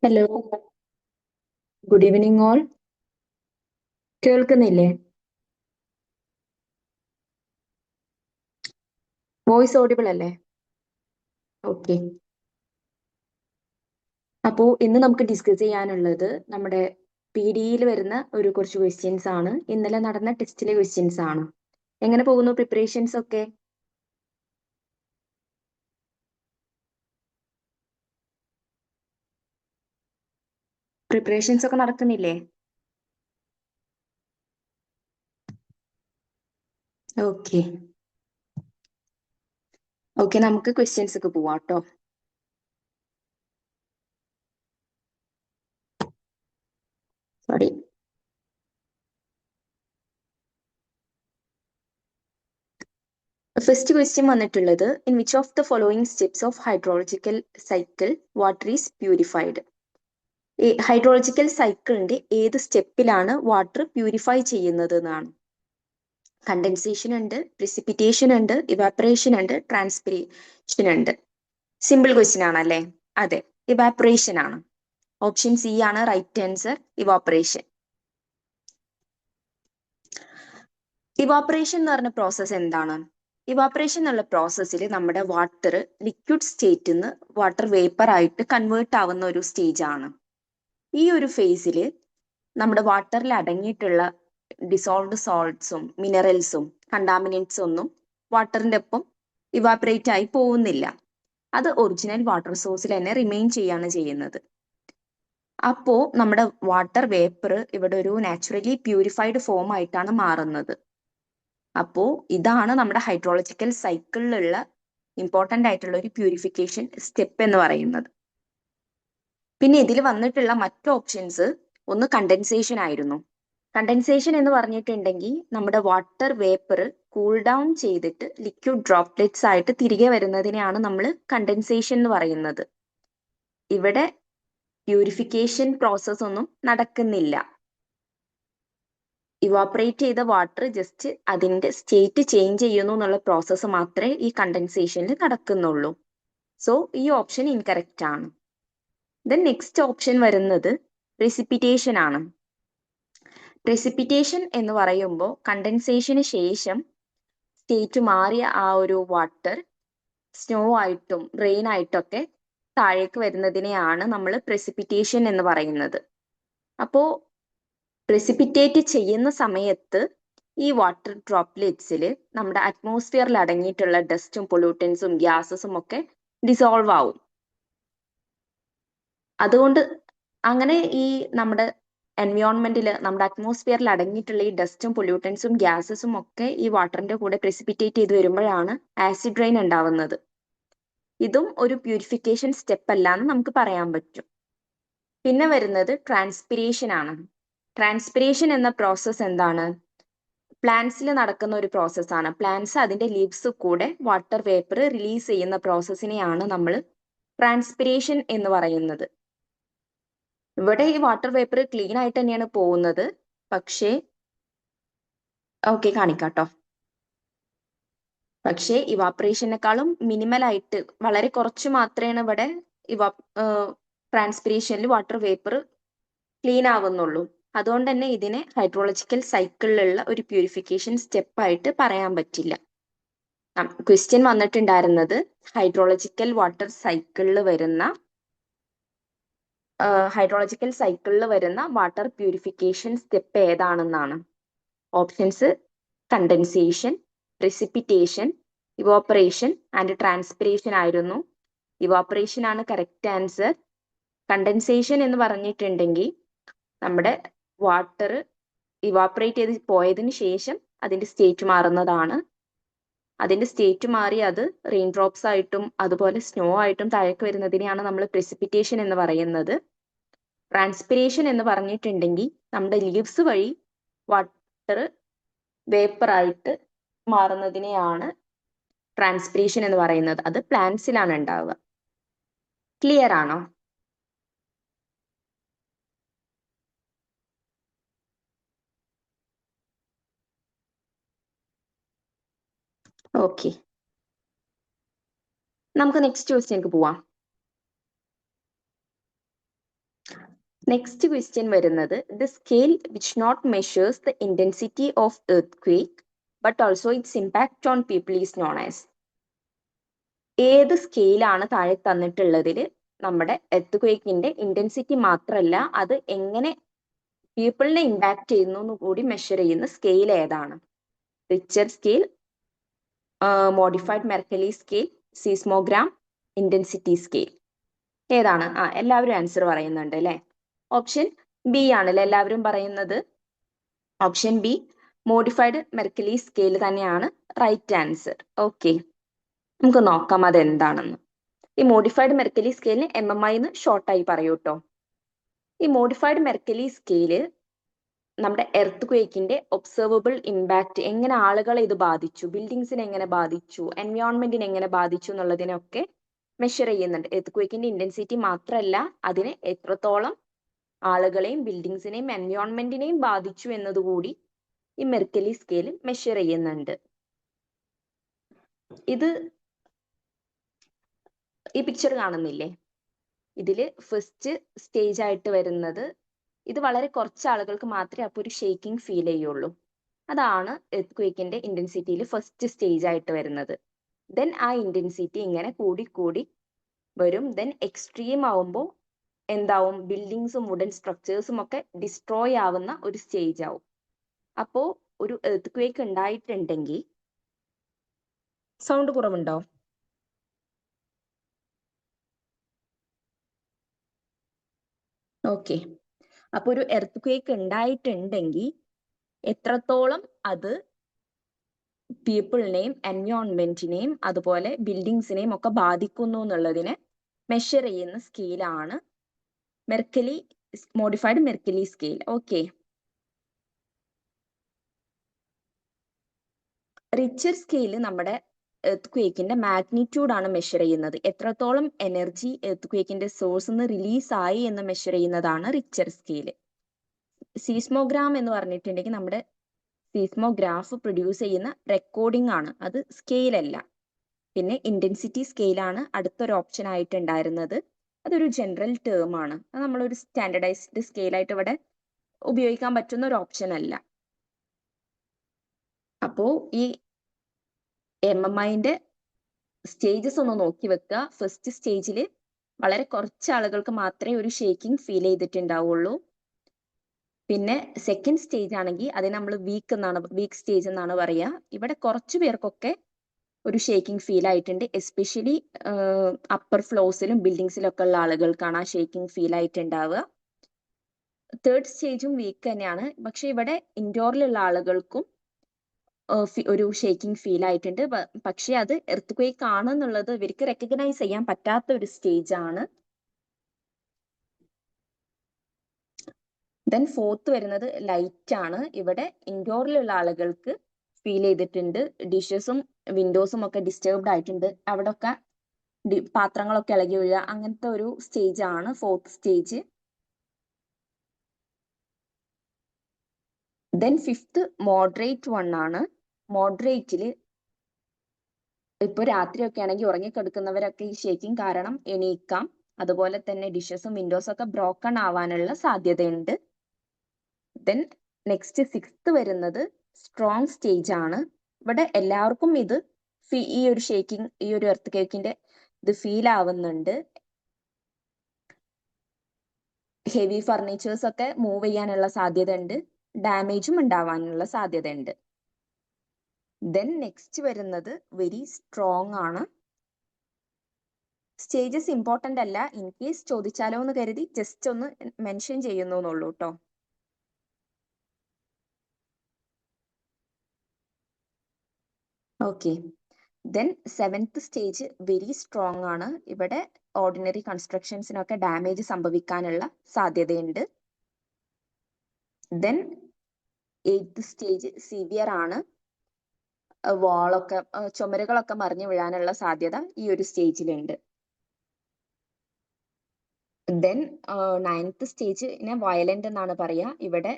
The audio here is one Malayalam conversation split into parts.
Hello, good evening all. കേൾക്കുന്നില്ലേ? വോയിസ് ഓഡിബിൾ അല്ലേ? ഓക്കെ. അപ്പോൾ ഇന്ന് നമുക്ക് ഡിസ്കസ് ചെയ്യാനുള്ളത് നമ്മുടെ PDയിൽ വരുന്ന കുറച്ച് ക്വസ്റ്റ്യൻസ് ആണ്. ഇന്നലെ നടന്ന ടെസ്റ്റിലെ ക്വസ്റ്റ്യൻസ് ആണ്. എങ്ങനെ പോകുന്നു പ്രിപ്പറേഷൻസ് ഒക്കെ? പ്രിപ്പറേഷൻസ് ഒക്കെ നടക്കുന്നില്ലേ? ഓക്കെ. ഓക്കെ, നമുക്ക് ക്വസ്റ്റ്യൻസ് ഒക്കെ പോവാം കേട്ടോ. സോറി. ഫസ്റ്റ് ക്വസ്റ്റ്യൻ വന്നിട്ടുള്ളത്, in which of the following steps of hydrological cycle water is purified? ഈ ഹൈഡ്രോളജിക്കൽ സൈക്കിളിന്റെ ഏത് സ്റ്റെപ്പിലാണ് വാട്ടർ പ്യൂരിഫൈ ചെയ്യുന്നത് എന്നാണ്. കണ്ടൻസേഷൻ ഉണ്ട്, പ്രിസിപ്പിറ്റേഷൻ ഉണ്ട്, ഇവാപ്പറേഷൻ ഉണ്ട്, ട്രാൻസ്പിരേഷൻ ഉണ്ട്. സിമ്പിൾ ക്വസ്റ്റ്യൻ ആണല്ലേ? അതെ, ഇവാപ്പറേഷൻ ആണ്. ഓപ്ഷൻ സി ആണ് റൈറ്റ് ആൻസർ, ഇവാപ്പറേഷൻ. ഇവാപ്പറേഷൻ എന്ന് പറഞ്ഞ പ്രോസസ്സ് എന്താണ്? ഇവാപ്പറേഷൻ എന്നുള്ള പ്രോസസ്സിൽ നമ്മുടെ വാട്ടർ ലിക്വിഡ് സ്റ്റേറ്റിൽ നിന്ന് വാട്ടർ വേപ്പർ ആയിട്ട് കൺവേർട്ട് ആവുന്ന ഒരു സ്റ്റേജ് ആണ്. ഈ ഒരു ഫേസിൽ നമ്മുടെ വാട്ടറിൽ അടങ്ങിയിട്ടുള്ള ഡിസോൾവ്ഡ് സോൾട്ട്സും മിനറൽസും കണ്ടാമിനൻസും ഒന്നും വാട്ടറിന്റെ ഒപ്പം ഇവാപ്പറേറ്റ് ആയി പോകുന്നില്ല. അത് ഒറിജിനൽ വാട്ടർ സോഴ്സിൽ തന്നെ റിമെയിൻ ചെയ്യാണ് ചെയ്യുന്നത്. അപ്പോ നമ്മുടെ വാട്ടർ വേപ്പർ ഇവിടെ ഒരു നാച്ചുറലി പ്യൂരിഫൈഡ് ഫോം ആയിട്ടാണ് മാറുന്നത്. അപ്പോ ഇതാണ് നമ്മുടെ ഹൈഡ്രോളജിക്കൽ സൈക്കിളിലുള്ള ഇമ്പോർട്ടന്റ് ആയിട്ടുള്ള ഒരു പ്യൂരിഫിക്കേഷൻ സ്റ്റെപ്പ് എന്ന് പറയുന്നത്. പിന്നെ ഇതിൽ വന്നിട്ടുള്ള മറ്റു ഓപ്ഷൻസ് ഒന്ന് കണ്ടൻസേഷൻ ആയിരുന്നു. കണ്ടൻസേഷൻ എന്ന് പറഞ്ഞിട്ടുണ്ടെങ്കിൽ നമ്മുടെ വാട്ടർ വേപ്പർ കൂൾ ഡൗൺ ചെയ്തിട്ട് ലിക്വിഡ് ഡ്രോപ്ലെറ്റ്സ് ആയിട്ട് തിരികെ വരുന്നതിനെയാണ് നമ്മൾ കണ്ടൻസേഷൻ എന്ന് പറയുന്നത്. ഇവിടെ പ്യൂരിഫിക്കേഷൻ പ്രോസസ് ഒന്നും നടക്കുന്നില്ല. ഇവാപ്പറേറ്റ് ചെയ്ത വാട്ടർ ജസ്റ്റ് അതിന്റെ സ്റ്റേറ്റ് ചേഞ്ച് ചെയ്യുന്നു എന്നുള്ള പ്രോസസ്സ് മാത്രമേ ഈ കണ്ടൻസേഷനിൽ നടക്കുന്നുള്ളൂ. സോ ഈ ഓപ്ഷൻ ഇൻകറക്റ്റ് ആണ്. ദെൻ നെക്സ്റ്റ് ഓപ്ഷൻ വരുന്നത് പ്രിസിപ്പിറ്റേഷൻ ആണ്. പ്രെസിപ്പിറ്റേഷൻ എന്ന് പറയുമ്പോൾ കണ്ടൻസേഷന് ശേഷം സ്റ്റേറ്റ് മാറിയ ആ ഒരു വാട്ടർ സ്നോ ആയിട്ടും റെയിൻ ആയിട്ടൊക്കെ താഴേക്ക് വരുന്നതിനെയാണ് നമ്മൾ പ്രെസിപ്പിറ്റേഷൻ എന്ന് പറയുന്നത്. അപ്പോ പ്രെസിപ്പിറ്റേറ്റ് ചെയ്യുന്ന സമയത്ത് ഈ വാട്ടർ ഡ്രോപ്ലെറ്റ്സിൽ നമ്മുടെ അറ്റ്മോസ്ഫിയറിൽ അടങ്ങിയിട്ടുള്ള ഡസ്റ്റും പൊല്യൂട്ടൻസും ഗ്യാസസും ഒക്കെ ഡിസോൾവ് ആവും. അതുകൊണ്ട് അങ്ങനെ ഈ നമ്മുടെ എൻവയോൺമെന്റിൽ നമ്മുടെ അറ്റ്മോസ്ഫിയറിൽ അടങ്ങിയിട്ടുള്ള ഈ ഡസ്റ്റും പൊല്യൂട്ടൻസും ഗ്യാസസും ഒക്കെ ഈ വാട്ടറിന്റെ കൂടെ പ്രെസിപ്പിറ്റേറ്റ് ചെയ്ത് വരുമ്പോഴാണ് ആസിഡ് റെയിൻ ഉണ്ടാവുന്നത്. ഇതും ഒരു പ്യൂരിഫിക്കേഷൻ സ്റ്റെപ്പ് അല്ല എന്ന് നമുക്ക് പറയാൻ പറ്റും. പിന്നെ വരുന്നത് ട്രാൻസ്പിരേഷൻ ആണ്. ട്രാൻസ്പിരേഷൻ എന്ന പ്രോസസ്സ് എന്താണ്? പ്ലാന്റ്സിൽ നടക്കുന്ന ഒരു പ്രോസസ്സാണ്. പ്ലാന്റ്സ് അതിന്റെ ലീവ്സ് കൂടെ വാട്ടർ വേപ്പർ റിലീസ് ചെയ്യുന്ന പ്രോസസ്സിനെയാണ് നമ്മൾ ട്രാൻസ്പിരേഷൻ എന്ന് പറയുന്നത്. ഇവിടെ ഈ വാട്ടർ വേപ്പർ ക്ലീൻ ആയിട്ട് തന്നെയാണ് പോകുന്നത്. പക്ഷേ ഓക്കെ കാണിക്കാട്ടോ. പക്ഷേ ഇവാപ്പറേഷനേക്കാളും മിനിമൽ ആയിട്ട് വളരെ കുറച്ച് മാത്രമേ ഇവിടെ ട്രാൻസ്പിരേഷനിൽ വാട്ടർ വേപ്പർ ക്ലീൻ ആവുന്നുള്ളൂ. അതുകൊണ്ട് തന്നെ ഇതിനെ ഹൈഡ്രോളജിക്കൽ സൈക്കിളിലുള്ള ഒരു പ്യൂരിഫിക്കേഷൻ സ്റ്റെപ്പ് ആയിട്ട് പറയാൻ പറ്റില്ല. ക്വസ്റ്റ്യൻ വന്നിട്ടുണ്ടായിരുന്നത് ഹൈഡ്രോളജിക്കൽ സൈക്കിളിൽ വരുന്ന വാട്ടർ പ്യൂരിഫിക്കേഷൻ സ്റ്റെപ്പ് ഏതാണെന്നാണ്. Options condensation, precipitation, evaporation and transpiration ആയിരുന്നു. ഇവാപ്പറേഷൻ ആണ് കറക്റ്റ് ആൻസർ. കണ്ടൻസേഷൻ എന്ന് പറഞ്ഞിട്ടുണ്ടെങ്കിൽ നമ്മുടെ വാട്ടർ ഇവാപ്പറേറ്റ് ചെയ്ത് പോയതിനു ശേഷം അതിന്റെ സ്റ്റേറ്റ് മാറുന്നതാണ്. അതിന്റെ സ്റ്റേറ്റ് മാറി അത് റെയിൻ ഡ്രോപ്സ് ആയിട്ടും അതുപോലെ സ്നോ ആയിട്ടും താഴേക്ക് വരുന്നതിനെയാണ് നമ്മൾ പ്രെസിപ്പിറ്റേഷൻ എന്ന് പറയുന്നത്. ട്രാൻസ്പിരേഷൻ എന്ന് പറഞ്ഞിട്ടുണ്ടെങ്കിൽ നമ്മുടെ ലീവ്സ് വഴി വാട്ടർ വേപ്പർ ആയിട്ട് മാറുന്നതിനെയാണ് ട്രാൻസ്പിരേഷൻ എന്ന് പറയുന്നത്. അത് പ്ലാന്റ്സിലാണ് ഉണ്ടാവുക. ക്ലിയർ ആണോ? ഓക്കെ, നമുക്ക് നെക്സ്റ്റ് ക്വസ്റ്റ്യൻക്ക് പോവാം. നെക്സ്റ്റ് ക്വസ്റ്റ്യൻ വരുന്നത് the scale which not measures the intensity of earthquake but also its impact on people is known as. ഏത് സ്കെയിലാണ് താഴെ തന്നിട്ടുള്ളതിൽ നമ്മുടെ എർത്ത് ക്വേക്കിന്റെ ഇന്റൻസിറ്റി മാത്രമല്ല അത് എങ്ങനെ പീപ്പിളിനെ ഇമ്പാക്ട് ചെയ്യുന്നു എന്ന് കൂടി മെഷർ ചെയ്യുന്ന സ്കെയിൽ ഏതാണ്? Richter scale, modified Mercalli scale, seismogram, intensity scale. ഏതാണ്? എല്ലാവരും ആൻസർ പറയുന്നുണ്ട് അല്ലെ? ഓപ്ഷൻ ബി ആണല്ലേ എല്ലാവരും പറയുന്നത്. Option B modified Mercalli scale തന്നെയാണ് റൈറ്റ് ആൻസർ. ഓക്കെ, നമുക്ക് നോക്കാം അതെന്താണെന്ന്. ഈ മോഡിഫൈഡ് മെർക്കലി സ്കെയിലിന് MMI എന്ന് ഷോർട്ടായി പറയൂ കേട്ടോ. ഈ മോഡിഫൈഡ് മെർക്കലി സ്കെയില് നമ്മുടെ എർത്ത് ക്വേക്കിന്റെ ഒബ്സർവബിൾ ഇമ്പാക്ട്, എങ്ങനെ ആളുകളെ ഇത് ബാധിച്ചു, ബിൽഡിങ്സിനെ എങ്ങനെ ബാധിച്ചു, എൻവയോൺമെന്റിനെ എങ്ങനെ ബാധിച്ചു എന്നുള്ളതിനൊക്കെ മെഷർ ചെയ്യുന്നുണ്ട്. എർത്ത് ക്വേക്കിന്റെ ഇന്റൻസിറ്റി മാത്രമല്ല അതിനെ എത്രത്തോളം ആളുകളെയും ബിൽഡിങ്സിനെയും എൻവയോൺമെന്റിനെയും ബാധിച്ചു എന്നതുകൂടി ഈ മെർക്കലി സ്കെയിൽ മെഷർ ചെയ്യുന്നുണ്ട്. ഇത് ഈ പിക്ചർ കാണുന്നില്ലേ? ഇതില് ഫസ്റ്റ് സ്റ്റേജ് ആയിട്ട് വരുന്നത്, ഇത് വളരെ കുറച്ച് ആളുകൾക്ക് മാത്രമേ അപ്പോൾ ഒരു ഷേക്കിംഗ് ഫീൽ ചെയ്യുള്ളൂ. അതാണ് എർത്ത് ക്വേക്കിന്റെ ഇന്റൻസിറ്റിയിൽ ഫസ്റ്റ് സ്റ്റേജ് ആയിട്ട് വരുന്നത്. ദെൻ ആ ഇന്റൻസിറ്റി ഇങ്ങനെ കൂടി കൂടി വരും. ദെൻ എക്സ്ട്രീം ആവുമ്പോൾ എന്താവും? ബിൽഡിങ്സും വുഡൻ സ്ട്രക്ചേഴ്സും ഒക്കെ ഡിസ്ട്രോയ് ആവുന്ന ഒരു സ്റ്റേജ് ആവും. അപ്പോ ഒരു എർത്ത് ക്വേക്ക് ഉണ്ടായിട്ടുണ്ടെങ്കിൽ, സൗണ്ട് കുറവുണ്ടോ? ഓക്കെ, അപ്പൊ ഒരു എർത്ത് ക്വേക്ക് ഉണ്ടായിട്ടുണ്ടെങ്കിൽ എത്രത്തോളം അത് പീപ്പിളിനെയും എൻവയോൺമെന്റിനെയും അതുപോലെ ബിൽഡിങ്സിനെയും ഒക്കെ ബാധിക്കുന്നു എന്നുള്ളതിനെ മെഷർ ചെയ്യുന്ന സ്കെയിലാണ് Mercalli, modified Mercalli scale. Okay, Richter scale നമ്മുടെ എർത്ത് ക്വേക്കിന്റെ മാഗ്നിറ്റ്യൂഡ് ആണ് മെഷർ ചെയ്യുന്നത്. എത്രത്തോളം എനർജി എർത്ത് ക്വേക്കിന്റെ സോഴ്സ് നിന്ന് റിലീസ് ആയി എന്ന് മെഷർ ചെയ്യുന്നതാണ് റിച്ചർ സ്കെയിൽ. സീസ്മോഗ്രാം എന്ന് പറഞ്ഞിട്ടുണ്ടെങ്കിൽ നമ്മുടെ സീസ്മോഗ്രാഫ് പ്രൊഡ്യൂസ് ചെയ്യുന്ന റെക്കോർഡിംഗ് ആണ്, അത് സ്കെയിൽ അല്ല. പിന്നെ ഇന്റൻസിറ്റി സ്കെയിലാണ് അടുത്തൊരു ഓപ്ഷൻ ആയിട്ട് ഉണ്ടായിരുന്നത്. അതൊരു ജനറൽ ടേം ആണ്, അത് നമ്മളൊരു സ്റ്റാൻഡർഡൈസ്ഡ് സ്കെയിൽ ആയിട്ട് ഇവിടെ ഉപയോഗിക്കാൻ പറ്റുന്ന ഒരു ഓപ്ഷൻ അല്ല. അപ്പോ ഈ MMIന്റെ സ്റ്റേജസ് ഒന്ന് നോക്കി വെക്കുക. ഫസ്റ്റ് സ്റ്റേജിൽ വളരെ കുറച്ച് ആളുകൾക്ക് മാത്രമേ ഒരു ഷേക്കിംഗ് ഫീൽ ചെയ്തിട്ടുണ്ടാവുള്ളൂ. പിന്നെ സെക്കൻഡ് സ്റ്റേജ് ആണെങ്കിൽ അതിനെ നമ്മൾ വീക്ക് സ്റ്റേജ് എന്നാണ് പറയുക. ഇവിടെ കുറച്ചു പേർക്കൊക്കെ ഒരു ഷേക്കിംഗ് ഫീൽ ആയിട്ടുണ്ട്. എസ്പെഷ്യലി അപ്പർ ഫ്ലോസിലും ബിൽഡിങ്സിലും ഒക്കെ ഉള്ള ആളുകൾക്കാണ് ആ ഷേക്കിംഗ് ഫീൽ ആയിട്ടുണ്ടാവുക. തേർഡ് സ്റ്റേജും വീക്ക് തന്നെയാണ്, പക്ഷെ ഇവിടെ ഇൻഡോറിലുള്ള ആളുകൾക്കും ഒരു ഷേക്കിംഗ് ഫീൽ ആയിട്ടുണ്ട്. പക്ഷെ അത് എർത്ത് ക്വേക്ക് ആണെന്നുള്ളത് ഇവർക്ക് റെക്കഗ്നൈസ് ചെയ്യാൻ പറ്റാത്ത ഒരു സ്റ്റേജ് ആണ്. ദെൻ ഫോർത്ത് വരുന്നത് ലൈറ്റ് ആണ്. ഇവിടെ ഇൻഡോറിലുള്ള ആളുകൾക്ക് ഫീൽ ചെയ്തിട്ടുണ്ട്. ഡിഷസും വിൻഡോസും ഒക്കെ ഡിസ്റ്റർബ്ഡ് ആയിട്ടുണ്ട്. അവിടെ ഒക്കെ പാത്രങ്ങളൊക്കെ ഇളകി വീഴുക, അങ്ങനത്തെ ഒരു സ്റ്റേജ് ആണ് fourth stage. Then fifth moderate one ആണ്. മോഡറേറ്റില് ഇപ്പൊ രാത്രിയൊക്കെ ആണെങ്കിൽ ഉറങ്ങിക്കിടക്കുന്നവരൊക്കെ ഈ ഷേക്കിംഗ് കാരണം എണീക്കാം. അതുപോലെ തന്നെ ഡിഷസും വിൻഡോസും ഒക്കെ ബ്രോക്കൺ ആവാനുള്ള സാധ്യതയുണ്ട്. ദെൻ നെക്സ്റ്റ് സിക്സ്ത് വരുന്നത് സ്ട്രോങ് സ്റ്റേജ് ആണ്. ഇവിടെ എല്ലാവർക്കും ഇത് ഈ ഒരു ഷേക്കിംഗ്, ഈ ഒരു എർത്ത് ക്വേക്കിന്റെ ഇത് ഫീൽ ആവുന്നുണ്ട്. ഹെവി ഫർണിച്ചേഴ്സ് ഒക്കെ മൂവ് ചെയ്യാനുള്ള സാധ്യത ഉണ്ട്, ഡാമേജും ഉണ്ടാവാനുള്ള സാധ്യത ഉണ്ട്. ദെൻ നെക്സ്റ്റ് വരുന്നത് വെരി സ്ട്രോങ് ആണ്. സ്റ്റേജസ് ഇമ്പോർട്ടന്റ് അല്ല, ഇൻ കേസ് ചോദിച്ചാലോ എന്ന് കരുതി ജസ്റ്റ് ഒന്ന് മെൻഷൻ ചെയ്യുന്നു എന്നുള്ളൂ കേട്ടോ. Okay, then seventh stage very strong ആണ്. ഇവിടെ ഓർഡിനറി കൺസ്ട്രക്ഷൻസിനൊക്കെ ഡാമേജ് സംഭവിക്കാനുള്ള സാധ്യതയുണ്ട്. ദെൻ എയ്ത്ത് സ്റ്റേജ് സിവിയർ ആണ്. വാളൊക്കെ, ചുമരുകളൊക്കെ മറിഞ്ഞു വീഴാനുള്ള സാധ്യത ഈ ഒരു സ്റ്റേജിലുണ്ട്. ദെൻ നയൻത്ത് സ്റ്റേജിനെ വയലന്റ് എന്നാണ് പറയുക. ഇവിടെ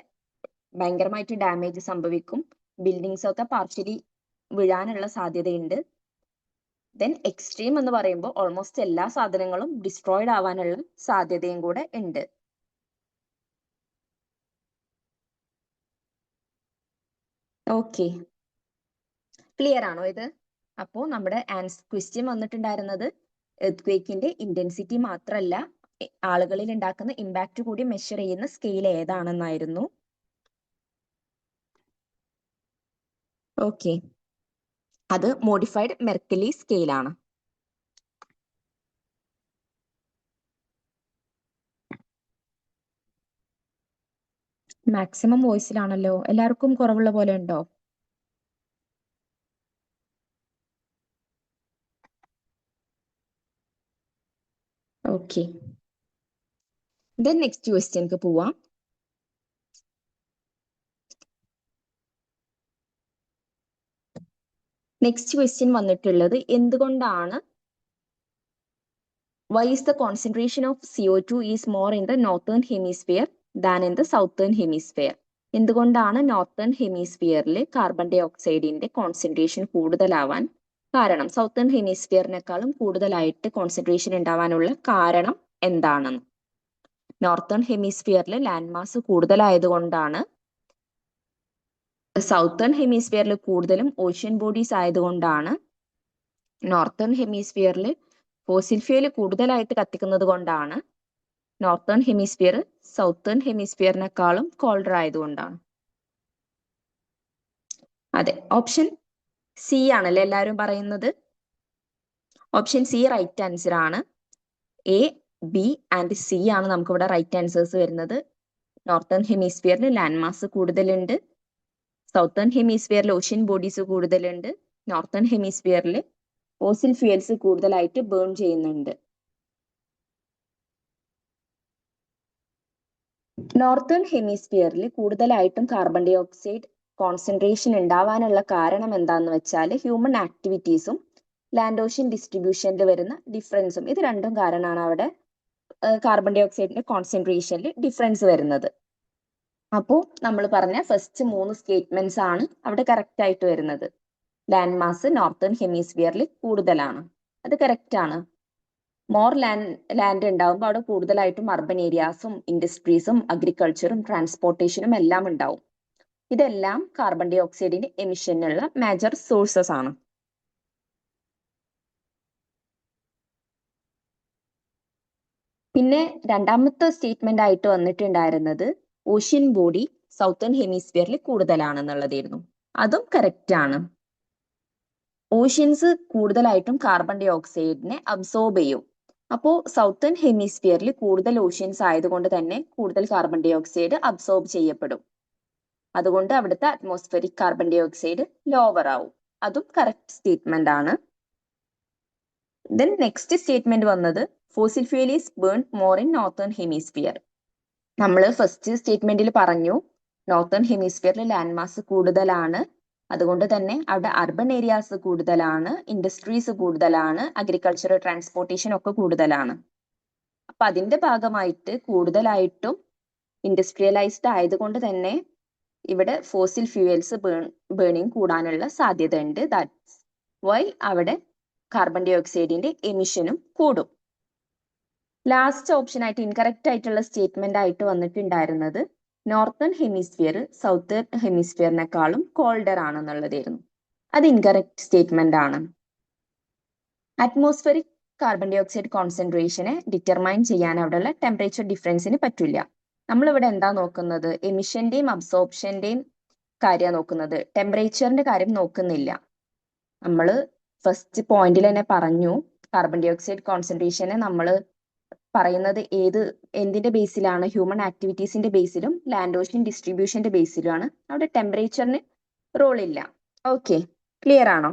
ഭയങ്കരമായിട്ട് ഡാമേജ് സംഭവിക്കും, ബിൽഡിങ്സ് ഒക്കെ പാർഷ്യലി വീഴാനുള്ള സാധ്യതയുണ്ട്. ദെൻ എക്സ്ട്രീം എന്ന് പറയുമ്പോൾ ഓൾമോസ്റ്റ് എല്ലാ സാധനങ്ങളും ഡിസ്ട്രോയിഡ് ആവാനുള്ള സാധ്യതയും കൂടെ ഉണ്ട്. ഓക്കെ, ക്ലിയർ ആണോ ഇത്? അപ്പോൾ നമ്മുടെ ക്വസ്റ്റ്യൻ വന്നിട്ടുണ്ടായിരുന്നത് എർത്ത് ഇന്റൻസിറ്റി മാത്രമല്ല ആളുകളിൽ ഉണ്ടാക്കുന്ന ഇമ്പാക്ട് കൂടി മെഷർ ചെയ്യുന്ന സ്കെയിൽ ഏതാണെന്നായിരുന്നു. ഓക്കെ, അത് മോഡിഫൈഡ് മെർക്കലി സ്കെയിൽ ആണ്. മാക്സിമം വോയിസിലാണല്ലോ, എല്ലാവർക്കും കുറവുള്ള പോലെ ഉണ്ടോ? ഓക്കെ, ദെൻ നെക്സ്റ്റ് ക്വസ്റ്റ്യൻക്ക് പോവാം. നെക്സ്റ്റ് ക്വസ്റ്റ്യൻ വന്നിട്ടുള്ളത് എന്തുകൊണ്ടാണ് why is the concentration of CO2 is more in the northern hemisphere than in the southern hemisphere? എന്തുകൊണ്ടാണ് നോർത്തേൺ ഹെമിസ്ഫിയറിൽ കാർബൺ ഡൈ ഓക്സൈഡിന്റെ കോൺസെൻട്രേഷൻ കൂടുതലാവാൻ കാരണം, സൗത്തേൺ ഹെമിസ്ഫിയറിനേക്കാളും കൂടുതലായിട്ട് കോൺസെൻട്രേഷൻ ഉണ്ടാവാനുള്ള കാരണം എന്താണെന്ന്? നോർത്തേൺ ഹെമിസ്ഫിയറിൽ ലാൻഡ് മാസ് കൂടുതലായതുകൊണ്ടാണ്, സൗത്തേൺ ഹെമിസ്ഫിയറിൽ കൂടുതലും ഓഷ്യൻ ബോഡീസ് ആയതുകൊണ്ടാണ്, നോർത്തേൺ ഹെമിസ്ഫിയറിൽ ഫോസിൽ ഫ്യൂൽ കൂടുതലായിട്ട് കത്തിക്കുന്നത് കൊണ്ടാണ്, നോർത്തേൺ ഹെമിസ്ഫിയർ സൗത്തേൺ ഹെമിസ്ഫിയറിനെക്കാളും കോൾഡർ ആയതുകൊണ്ടാണ്. അതെ, ഓപ്ഷൻ സി ആണല്ലേ എല്ലാവരും പറയുന്നത്. ഓപ്ഷൻ സി റൈറ്റ് ആൻസർ ആണ്. എ, ബി ആൻഡ് സി ആണ് നമുക്കിവിടെ റൈറ്റ് ആൻസേഴ്സ് വരുന്നത്. നോർത്തേൺ ഹെമിസ്ഫിയറിൽ ലാൻഡ് മാസ് കൂടുതലുണ്ട്, സൗത്തേൺ ഹെമിസ്ഫിയറിൽ ഓഷ്യൻ ബോഡീസ് കൂടുതലുണ്ട്, നോർത്തേൺ ഹെമിസ്ഫിയറിൽ ഫോസിൽ ഫ്യൂൽസ് കൂടുതലായിട്ട് ബേൺ ചെയ്യുന്നുണ്ട്. നോർത്തേൺ ഹെമിസ്ഫിയറിൽ കൂടുതലായിട്ടും കാർബൺ ഡൈ ഓക്സൈഡ് കോൺസെൻട്രേഷൻ ഉണ്ടാവാനുള്ള കാരണം എന്താന്ന് വെച്ചാൽ ഹ്യൂമൻ ആക്ടിവിറ്റീസും ലാൻഡ് ഓഷ്യൻ ഡിസ്ട്രിബ്യൂഷനിൽ വരുന്ന ഡിഫറൻസും, ഇത് രണ്ടും കാരണമാണ് അവിടെ കാർബൺ ഡൈ ഓക്സൈഡിന്റെ കോൺസെൻട്രേഷനിൽ ഡിഫറൻസ് വരുന്നത്. അപ്പോൾ നമ്മൾ പറഞ്ഞ ഫസ്റ്റ് 3 സ്റ്റേറ്റ്മെന്റ്സ് ആണ് അവിടെ കറക്റ്റ് ആയിട്ട് വരുന്നത്. ലാൻഡ് മാസ് നോർത്തേൺ ഹെമിസ്ഫിയറിൽ കൂടുതലാണ്, അത് കറക്റ്റ് ആണ്. മോർ ലാൻഡ് ഉണ്ടാവുമ്പോൾ അവിടെ കൂടുതലായിട്ടും അർബൻ ഏരിയാസും ഇൻഡസ്ട്രീസും അഗ്രികൾച്ചറും ട്രാൻസ്പോർട്ടേഷനും എല്ലാം ഉണ്ടാവും. ഇതെല്ലാം കാർബൺ ഡൈ ഓക്സൈഡിന്റെ എമിഷനുള്ള മേജർ സോഴ്സസ് ആണ്. പിന്നെ രണ്ടാമത്തെ സ്റ്റേറ്റ്മെന്റ് ആയിട്ട് വന്നിട്ടുണ്ടായിരുന്നത് ഓഷ്യൻ ബോഡി സൗത്തേൺ ഹെമിസ്ഫിയറിൽ കൂടുതലാണെന്നുള്ളതായിരുന്നു. അതും കറക്റ്റ് ആണ്. ഓഷ്യൻസ് കൂടുതലായിട്ടും കാർബൺ ഡൈ ഓക്സൈഡിനെ അബ്സോർബ് ചെയ്യും. അപ്പോൾ സൗത്തേൺ ഹെമിസ്ഫിയറിൽ കൂടുതൽ ഓഷ്യൻസ് ആയതുകൊണ്ട് തന്നെ കൂടുതൽ കാർബൺ ഡൈ ഓക്സൈഡ് അബ്സോർബ് ചെയ്യപ്പെടും. അതുകൊണ്ട് അവിടുത്തെ atmospheric carbon dioxide lower ആവും. അതും കറക്റ്റ് സ്റ്റേറ്റ്മെന്റ് ആണ്. ദെൻ നെക്സ്റ്റ് സ്റ്റേറ്റ്മെന്റ് വന്നത് fossil fuel is burn more in northern hemisphere. നമ്മൾ ഫസ്റ്റ് സ്റ്റേറ്റ്മെന്റിൽ പറഞ്ഞു നോർത്തേൺ ഹെമിസ്ഫിയറിൽ ലാൻഡ് മാസ് കൂടുതലാണ്, അതുകൊണ്ട് തന്നെ അവിടെ അർബൻ ഏരിയാസ് കൂടുതലാണ്, ഇൻഡസ്ട്രീസ് കൂടുതലാണ്, അഗ്രികൾച്ചർ ട്രാൻസ്പോർട്ടേഷൻ ഒക്കെ കൂടുതലാണ്. അപ്പൊ അതിന്റെ ഭാഗമായിട്ട് കൂടുതലായിട്ടും ഇൻഡസ്ട്രിയലൈസ്ഡ് ആയതുകൊണ്ട് തന്നെ ഇവിടെ ഫോസിൽ ഫ്യൂവൽസ് ബേണിംഗ് കൂടാനുള്ള സാധ്യത ഉണ്ട്. ദാറ്റ്സ് വൈ അവിടെ കാർബൺ ഡൈ ഓക്സൈഡിന്റെ എമിഷനും കൂടും. ലാസ്റ്റ് ഓപ്ഷൻ ആയിട്ട് ഇൻകറക്റ്റ് ആയിട്ടുള്ള സ്റ്റേറ്റ്മെന്റ് ആയിട്ട് വന്നിട്ടുണ്ടായിരുന്നത് നോർത്തേൺ ഹെമിസ്ഫിയർ സൗത്തേൺ ഹെമിസ്ഫിയറിനെക്കാളും കോൾഡർ ആണെന്നുള്ളതായിരുന്നു. അത് ഇൻകറക്റ്റ് സ്റ്റേറ്റ്മെന്റ് ആണ്. അറ്റ്മോസ്ഫിയറിക് കാർബൺ ഡൈ ഓക്സൈഡ് കോൺസെൻട്രേഷനെ ഡിറ്റർമൈൻ ചെയ്യാൻ അവിടെയുള്ള ടെമ്പറേച്ചർ ഡിഫറൻസിന് പറ്റില്ല. നമ്മളിവിടെ എന്താ നോക്കുന്നത്, എമിഷന്റെയും അബ്സോർപ്ഷന്റെയും കാര്യമാണ് നോക്കുന്നത്, ടെമ്പറേച്ചറിന്റെ കാര്യം നോക്കുന്നില്ല. നമ്മൾ ഫസ്റ്റ് പോയിന്റിൽ തന്നെ പറഞ്ഞു കാർബൺ ഡൈ ഓക്സൈഡ് കോൺസെൻട്രേഷനെ നമ്മൾ പറയുന്നത് എന്തിന്റെ ബേസിലാണ്, ഹ്യൂമൻ ആക്ടിവിറ്റീസിന്റെ ബേസിലും ലാൻഡ് ഓഷ്യൻ ഡിസ്ട്രിബ്യൂഷന്റെ ബേസിലുമാണ്. അവിടെ ടെമ്പറേച്ചറിന് റോൾ ഇല്ല. ഓക്കെ, ക്ലിയർ ആണോ?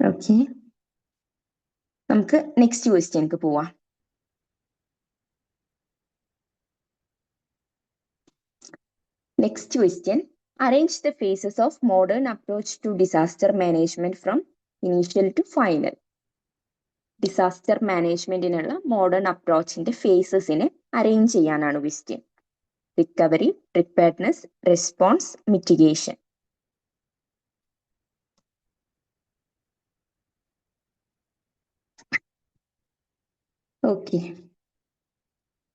ഓക്കെ, നമുക്ക് നെക്സ്റ്റ് ക്വസ്റ്റ്യൻക്ക് പോവാം. Next question, arrange the phases of modern approach to disaster management from initial to final. Disaster മാനേജ്മെന്റിനുള്ള മോഡേൺ അപ്രോച്ചിന്റെ ഫേസസിനെ അറേഞ്ച് ചെയ്യാനാണ് question. Recovery, preparedness, response, mitigation. Okay,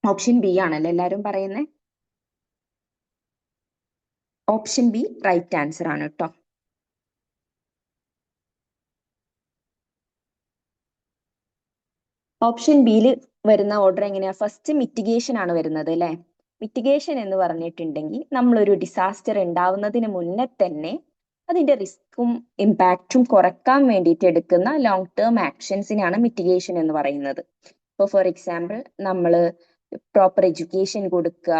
option B ആണല്ലോ എല്ലാവരും പറയുന്നത്. ഓപ്ഷൻ ബി റൈറ്റ് ആൻസർ ആണ് കേട്ടോ. ഓപ്ഷൻ ബിയിൽ വരുന്ന ഓർഡർ എങ്ങനെയാ? ഫസ്റ്റ് മിറ്റിഗേഷൻ ആണ് വരുന്നത് അല്ലെ. മിറ്റിഗേഷൻ എന്ന് പറഞ്ഞിട്ടുണ്ടെങ്കിൽ നമ്മളൊരു ഡിസാസ്റ്റർ ഉണ്ടാവുന്നതിന് മുന്നേ തന്നെ അതിന്റെ റിസ്ക്കും ഇമ്പാക്റ്റും കുറക്കാൻ വേണ്ടിയിട്ട് എടുക്കുന്ന ലോങ് ടേം ആക്ഷൻസിനാണ് മിറ്റിഗേഷൻ എന്ന് പറയുന്നത്. ഇപ്പോൾ ഫോർ എക്സാമ്പിൾ നമ്മൾ പ്രോപ്പർ എഡ്യൂക്കേഷൻ കൊടുക്കുക,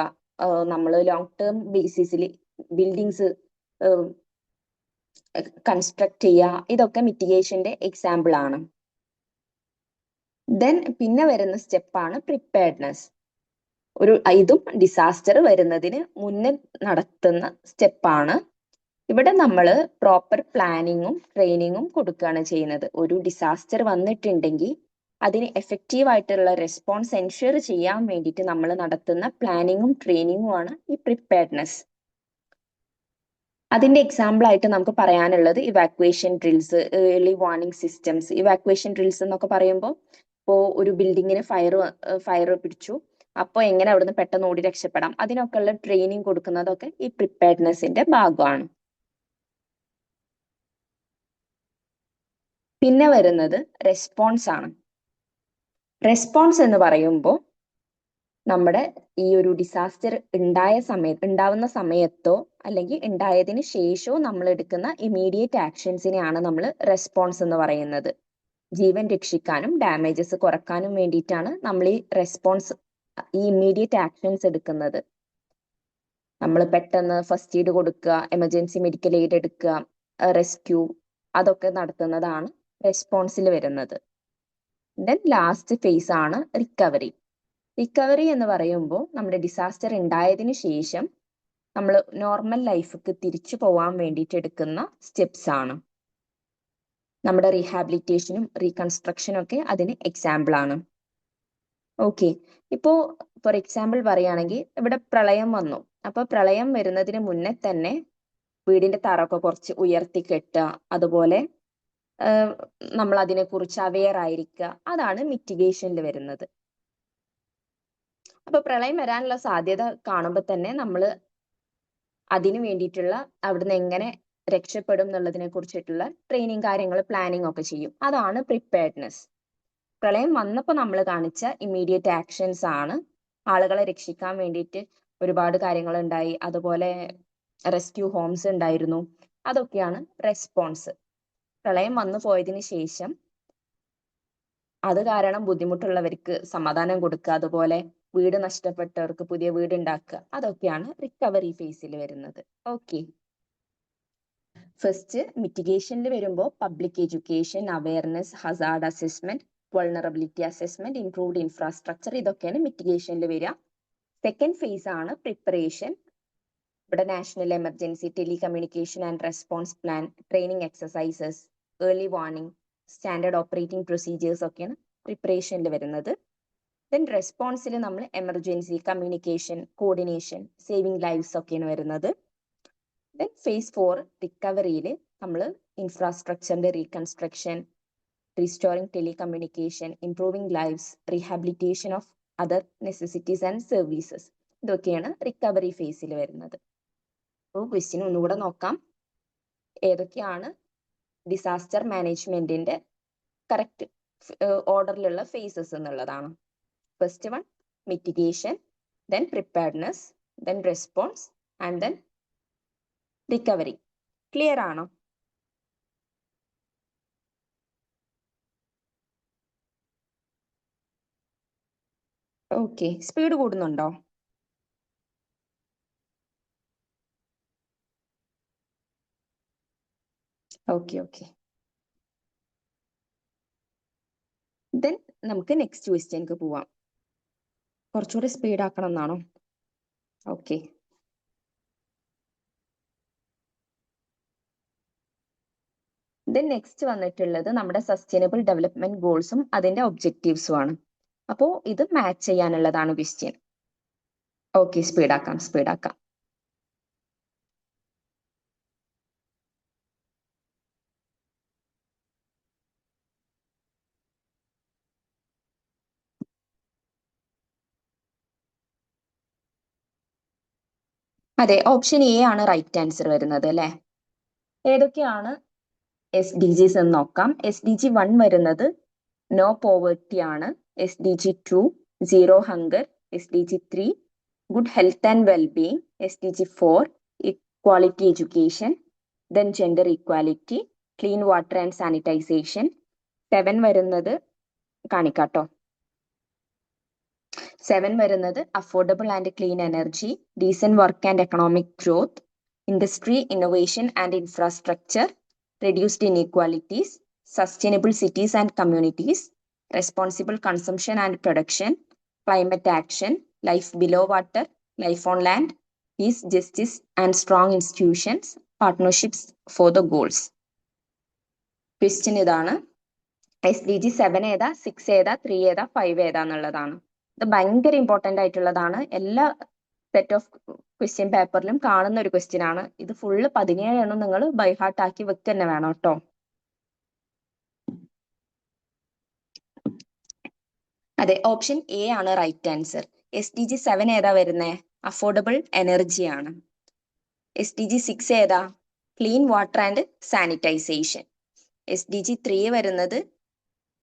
നമ്മൾ ലോങ് ടേം ബേസിസിൽ ബിൽഡിങ്സ് കൺസ്ട്രക്ട് ചെയ്യുക, ഇതൊക്കെ മിറ്റിഗേഷന്റെ എക്സാമ്പിൾ ആണ്. ദെൻ പിന്നെ വരുന്ന സ്റ്റെപ്പാണ് പ്രിപ്പയർഡ്നെസ്. ഇതും ഡിസാസ്റ്റർ വരുന്നതിന് മുന്നേ നടത്തുന്ന സ്റ്റെപ്പാണ്. ഇവിടെ നമ്മൾ പ്രോപ്പർ പ്ലാനിങ്ങും ട്രെയിനിങ്ങും കൊടുക്കുകയാണ് ചെയ്യുന്നത്. ഒരു ഡിസാസ്റ്റർ വന്നിട്ടുണ്ടെങ്കിൽ അതിന് എഫക്റ്റീവ് ആയിട്ടുള്ള റെസ്പോൺസ് എൻഷുർ ചെയ്യാൻ വേണ്ടിയിട്ട് നമ്മൾ നടത്തുന്ന പ്ലാനിങ്ങും ട്രെയിനിങ്ങും ആണ് ഈ പ്രിപ്പയർഡ്നെസ്. അതിന്റെ എക്സാമ്പിൾ ആയിട്ട് നമുക്ക് പറയാനുള്ളത് evacuation drills, early warning systems. Evacuation drills എന്നൊക്കെ പറയുമ്പോൾ ഇപ്പോൾ ഒരു ബിൽഡിങ്ങിന് ഫയർ പിടിച്ചു, അപ്പോൾ എങ്ങനെ അവിടുന്ന് പെട്ടെന്ന് ഓടി രക്ഷപ്പെടാം, അതിനൊക്കെ ഉള്ള ട്രെയിനിങ് കൊടുക്കുന്നതൊക്കെ ഈ പ്രിപ്പയർഡ്നെസിന്റെ ഭാഗമാണ്. പിന്നെ വരുന്നത് റെസ്പോൺസ് ആണ്. റെസ്പോൺസ് എന്ന് പറയുമ്പോൾ നമ്മുടെ ഈ ഒരു ഡിസാസ്റ്റർ ഉണ്ടാവുന്ന സമയത്തോ അല്ലെങ്കിൽ ഉണ്ടായതിനു ശേഷമോ നമ്മൾ എടുക്കുന്ന ഇമീഡിയറ്റ് ആക്ഷൻസിനെയാണ് നമ്മൾ റെസ്പോൺസ് എന്ന് പറയുന്നത്. ജീവൻ രക്ഷിക്കാനും ഡാമേജസ് കുറക്കാനും വേണ്ടിയിട്ടാണ് നമ്മൾ ഈ ഇമ്മീഡിയറ്റ് ആക്ഷൻസ് എടുക്കുന്നത്. നമ്മൾ പെട്ടെന്ന് ഫസ്റ്റ് എയ്ഡ് കൊടുക്കുക, എമർജൻസി മെഡിക്കൽ എയ്ഡ് എടുക്കുക, റെസ്ക്യൂ, അതൊക്കെ നടത്തുന്നതാണ് റെസ്പോൺസിൽ വരുന്നത്. ദെൻ ലാസ്റ്റ് ഫേസ് ആണ് റിക്കവറി. റിക്കവറി എന്ന് പറയുമ്പോൾ നമ്മുടെ ഡിസാസ്റ്റർ ഉണ്ടായതിനു ശേഷം നമ്മൾ നോർമൽ ലൈഫിക്ക് തിരിച്ചു പോകാൻ വേണ്ടിയിട്ട് എടുക്കുന്ന സ്റ്റെപ്സ് ആണ്. നമ്മുടെ റീഹാബിലിറ്റേഷനും റീകൺസ്ട്രക്ഷനും ഒക്കെ അതിന് എക്സാമ്പിൾ ആണ്. ഓക്കെ, ഇപ്പോ ഫോർ എക്സാമ്പിൾ പറയുകയാണെങ്കിൽ ഇവിടെ പ്രളയം വന്നു. അപ്പൊ പ്രളയം വരുന്നതിന് മുന്നേ തന്നെ വീടിന്റെ തറൊക്കെ കുറച്ച് ഉയർത്തി കെട്ടുക, അതുപോലെ നമ്മൾ അതിനെക്കുറിച്ച് അവെയർ ആയിരിക്കുക, അതാണ് മിറ്റിഗേഷനിൽ വരുന്നത്. അപ്പൊ പ്രളയം വരാനുള്ള സാധ്യത കാണുമ്പോൾ തന്നെ നമ്മൾ അതിന് വേണ്ടിയിട്ടുള്ള അവിടുന്ന് എങ്ങനെ രക്ഷപ്പെടും എന്നുള്ളതിനെ കുറിച്ചിട്ടുള്ള ട്രെയിനിങ് കാര്യങ്ങൾ പ്ലാനിങ് ഒക്കെ ചെയ്യും. അതാണ് പ്രിപ്പയർഡ്നെസ്. പ്രളയം വന്നപ്പോൾ നമ്മൾ കാണിച്ച ഇമ്മീഡിയറ്റ് ആക്ഷൻസ് ആണ്. ആളുകളെ രക്ഷിക്കാൻ വേണ്ടിയിട്ട് ഒരുപാട് കാര്യങ്ങൾ ഉണ്ടായി, അതുപോലെ റെസ്ക്യൂ ഹോംസ് ഉണ്ടായിരുന്നു, അതൊക്കെയാണ് റെസ്പോൺസ്. പ്രളയം വന്നു പോയതിനു ശേഷം അത് കാരണം ബുദ്ധിമുട്ടുള്ളവർക്ക് സമാധാനം കൊടുക്കുക, അതുപോലെ വീട് നഷ്ടപ്പെട്ടവർക്ക് പുതിയ വീട് ഉണ്ടാക്കുക, അതൊക്കെയാണ് റിക്കവറി ഫേസിൽ വരുന്നത്. ഓക്കെ, ഫസ്റ്റ് മിറ്റിഗേഷനിൽ വരുമ്പോൾ public education, awareness, hazard assessment, vulnerability assessment, improved infrastructure, ഇതൊക്കെയാണ് മിറ്റിഗേഷനിൽ വരിക. സെക്കൻഡ് ഫേസ് ആണ് പ്രിപ്പറേഷൻ. ഇവിടെ national emergency, telecommunication and response plan, training exercises, early warning, standard operating procedures ഒക്കെയാണ് പ്രിപ്പറേഷനിൽ വരുന്നത്. ദെൻ റെസ്പോൺസിൽ നമ്മൾ emergency, communication, coordination, saving lives ഒക്കെയാണ് വരുന്നത്. ദെൻ ഫേസ് 4 റിക്കവറിയിൽ നമ്മൾ ഇൻഫ്രാസ്ട്രക്ചറിന്റെ reconstruction, restoring telecommunication, improving lives, rehabilitation of other necessities and services, ഇതൊക്കെയാണ് റിക്കവറി ഫേസിൽ വരുന്നത്. അപ്പോൾ ക്വസ്റ്റ്യൻ ഒന്നുകൂടെ നോക്കാം. ഏതൊക്കെയാണ് ഡിസാസ്റ്റർ മാനേജ്മെന്റിന്റെ കറക്റ്റ് ഓർഡറിലുള്ള ഫേസസ് എന്നുള്ളതാണ്. First one mitigation, then preparedness, then response and then recovery. Clear ആണോ? ഓക്കെ, സ്പീഡ് കൂടുന്നുണ്ടോ? ഓക്കെ ഓക്കെ, ദെൻ നമുക്ക് നെക്സ്റ്റ് ക്വസ്റ്റ്യൻക്ക് പോവാം. കുറച്ചുകൂടി സ്പീഡ് ആക്കണം എന്നാണോ? ഓക്കെ, ദെൻ നെക്സ്റ്റ് വന്നിട്ടുള്ളത് നമ്മുടെ സസ്റ്റൈനബിൾ ഡെവലപ്മെന്റ് ഗോൾസും അതിന്റെ ഒബ്ജക്റ്റീവ്സും ആണ്. അപ്പോൾ ഇത് മാച്ച് ചെയ്യാനുള്ളതാണ് ക്വസ്റ്റ്യൻ. ഓക്കെ, സ്പീഡാക്കാം സ്പീഡാക്കാം. അതെ, ഓപ്ഷൻ എ ആണ് റൈറ്റ് ആൻസർ വരുന്നത് അല്ലെ. ഏതൊക്കെയാണ് SDGs എന്ന് നോക്കാം. SDG 1 വരുന്നത് നോ പോവേർട്ടി ആണ്. SDG 2 zero hunger. SDG 3 good health and wellbeing. SDG 4 equality education. Then gender equality, clean water and sanitisation. 7 വരുന്നത് കാണിക്കാട്ടോ. 7 വരുന്നത് affordable and clean energy, decent work and economic growth, industry innovation and infrastructure, reduced inequalities, sustainable cities and communities, responsible consumption and production, climate action, life below water, life on land, peace, justice and strong institutions, partnerships for the goals. Question ഇതാണ്, SDG 7 ഏതാ, 6 ഏതാ, 3 ഏതാ, 5 ഏതാ എന്നുള്ളതാണ്. ഇത് ഭയങ്കര ഇമ്പോർട്ടന്റ് ആയിട്ടുള്ളതാണ്. എല്ലാ സെറ്റ് ഓഫ് ക്വസ്റ്റ്യൻ പേപ്പറിലും കാണുന്ന ഒരു ക്വസ്റ്റ്യൻ ആണ്. ഇത് ഫുള്ള് 17 എണ്ണം നിങ്ങൾ ബൈ ഹാർട്ട് ആക്കി വെക്കുക തന്നെ വേണം കേട്ടോ. അതെ, ഓപ്ഷൻ എ ആണ് റൈറ്റ് ആൻസർ. SDG 7 ഏതാ വരുന്നേ? അഫോർഡബിൾ എനർജി ആണ്. SDG 6 ഏതാ? Clean water and sanitisation. SDG 3 വരുന്നത്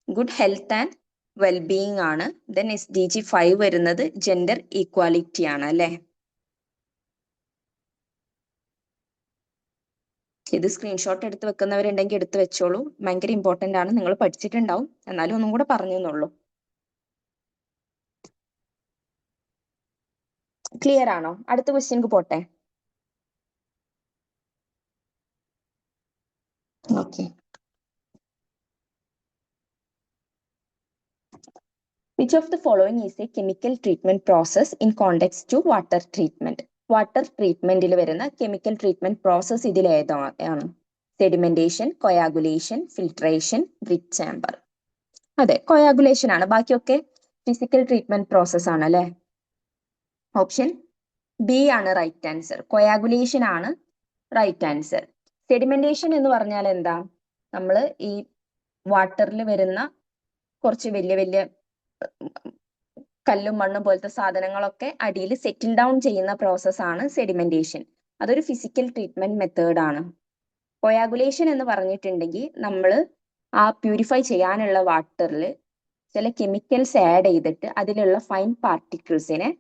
ഗുഡ് ഹെൽത്ത് ആൻഡ് വെൽബീയിങ് ആണ്. ദെൻ SDG 5 വരുന്നത് ജെൻഡർ ഈക്വാലിറ്റി ആണ് അല്ലെ. ഇത് സ്ക്രീൻഷോട്ട് എടുത്ത് വെക്കുന്നവരുണ്ടെങ്കിൽ എടുത്ത് വെച്ചോളൂ. ഭയങ്കര ഇമ്പോർട്ടന്റ് ആണ്. നിങ്ങൾ പഠിച്ചിട്ടുണ്ടാവും, എന്നാലും ഒന്നും കൂടെ പറഞ്ഞു എന്നുള്ളൂ. ക്ലിയർ ആണോ? അടുത്ത ക്വസ്റ്റ്യൻക്ക് പോട്ടെ. Okay. Which of the following is a chemical treatment process in context to water treatment? Water ട്രീറ്റ്മെന്റിൽ വരുന്ന കെമിക്കൽ ട്രീറ്റ്മെന്റ് പ്രോസസ് ഇതിൽ ഏതാണ്? Sedimentation, coagulation, filtration, grit chamber. അതെ, കൊയാഗുലേഷൻ ആണ്. ബാക്കിയൊക്കെ ഫിസിക്കൽ ട്രീറ്റ്മെന്റ് പ്രോസസ് ആണ് അല്ലെ. ഓപ്ഷൻ ബി ആണ് റൈറ്റ് ആൻസർ. കൊയാഗുലേഷൻ ആണ് റൈറ്റ് ആൻസർ. സെഡിമെന്റേഷൻ എന്ന് പറഞ്ഞാൽ എന്താ? നമ്മൾ ഈ വാട്ടറിൽ വരുന്ന കുറച്ച് വലിയ വലിയ കല്ലും മണ്ണും പോലത്തെ സാധനങ്ങളൊക്കെ അടിയിൽ സെറ്റിൽ ഡൗൺ ചെയ്യുന്ന പ്രോസസ് ആണ് സെഡിമെന്റേഷൻ. അതൊരു ഫിസിക്കൽ ട്രീറ്റ്മെന്റ് മെത്തേഡ് ആണ്. കൊയാഗുലേഷൻ എന്ന് പറഞ്ഞിട്ടുണ്ടെങ്കിൽ നമ്മൾ ആ പ്യൂരിഫൈ ചെയ്യാനുള്ള വാട്ടറിൽ ചില കെമിക്കൽസ് ആഡ് ചെയ്തിട്ട് അതിലുള്ള ഫൈൻ പാർട്ടിക്കിൾസിനെ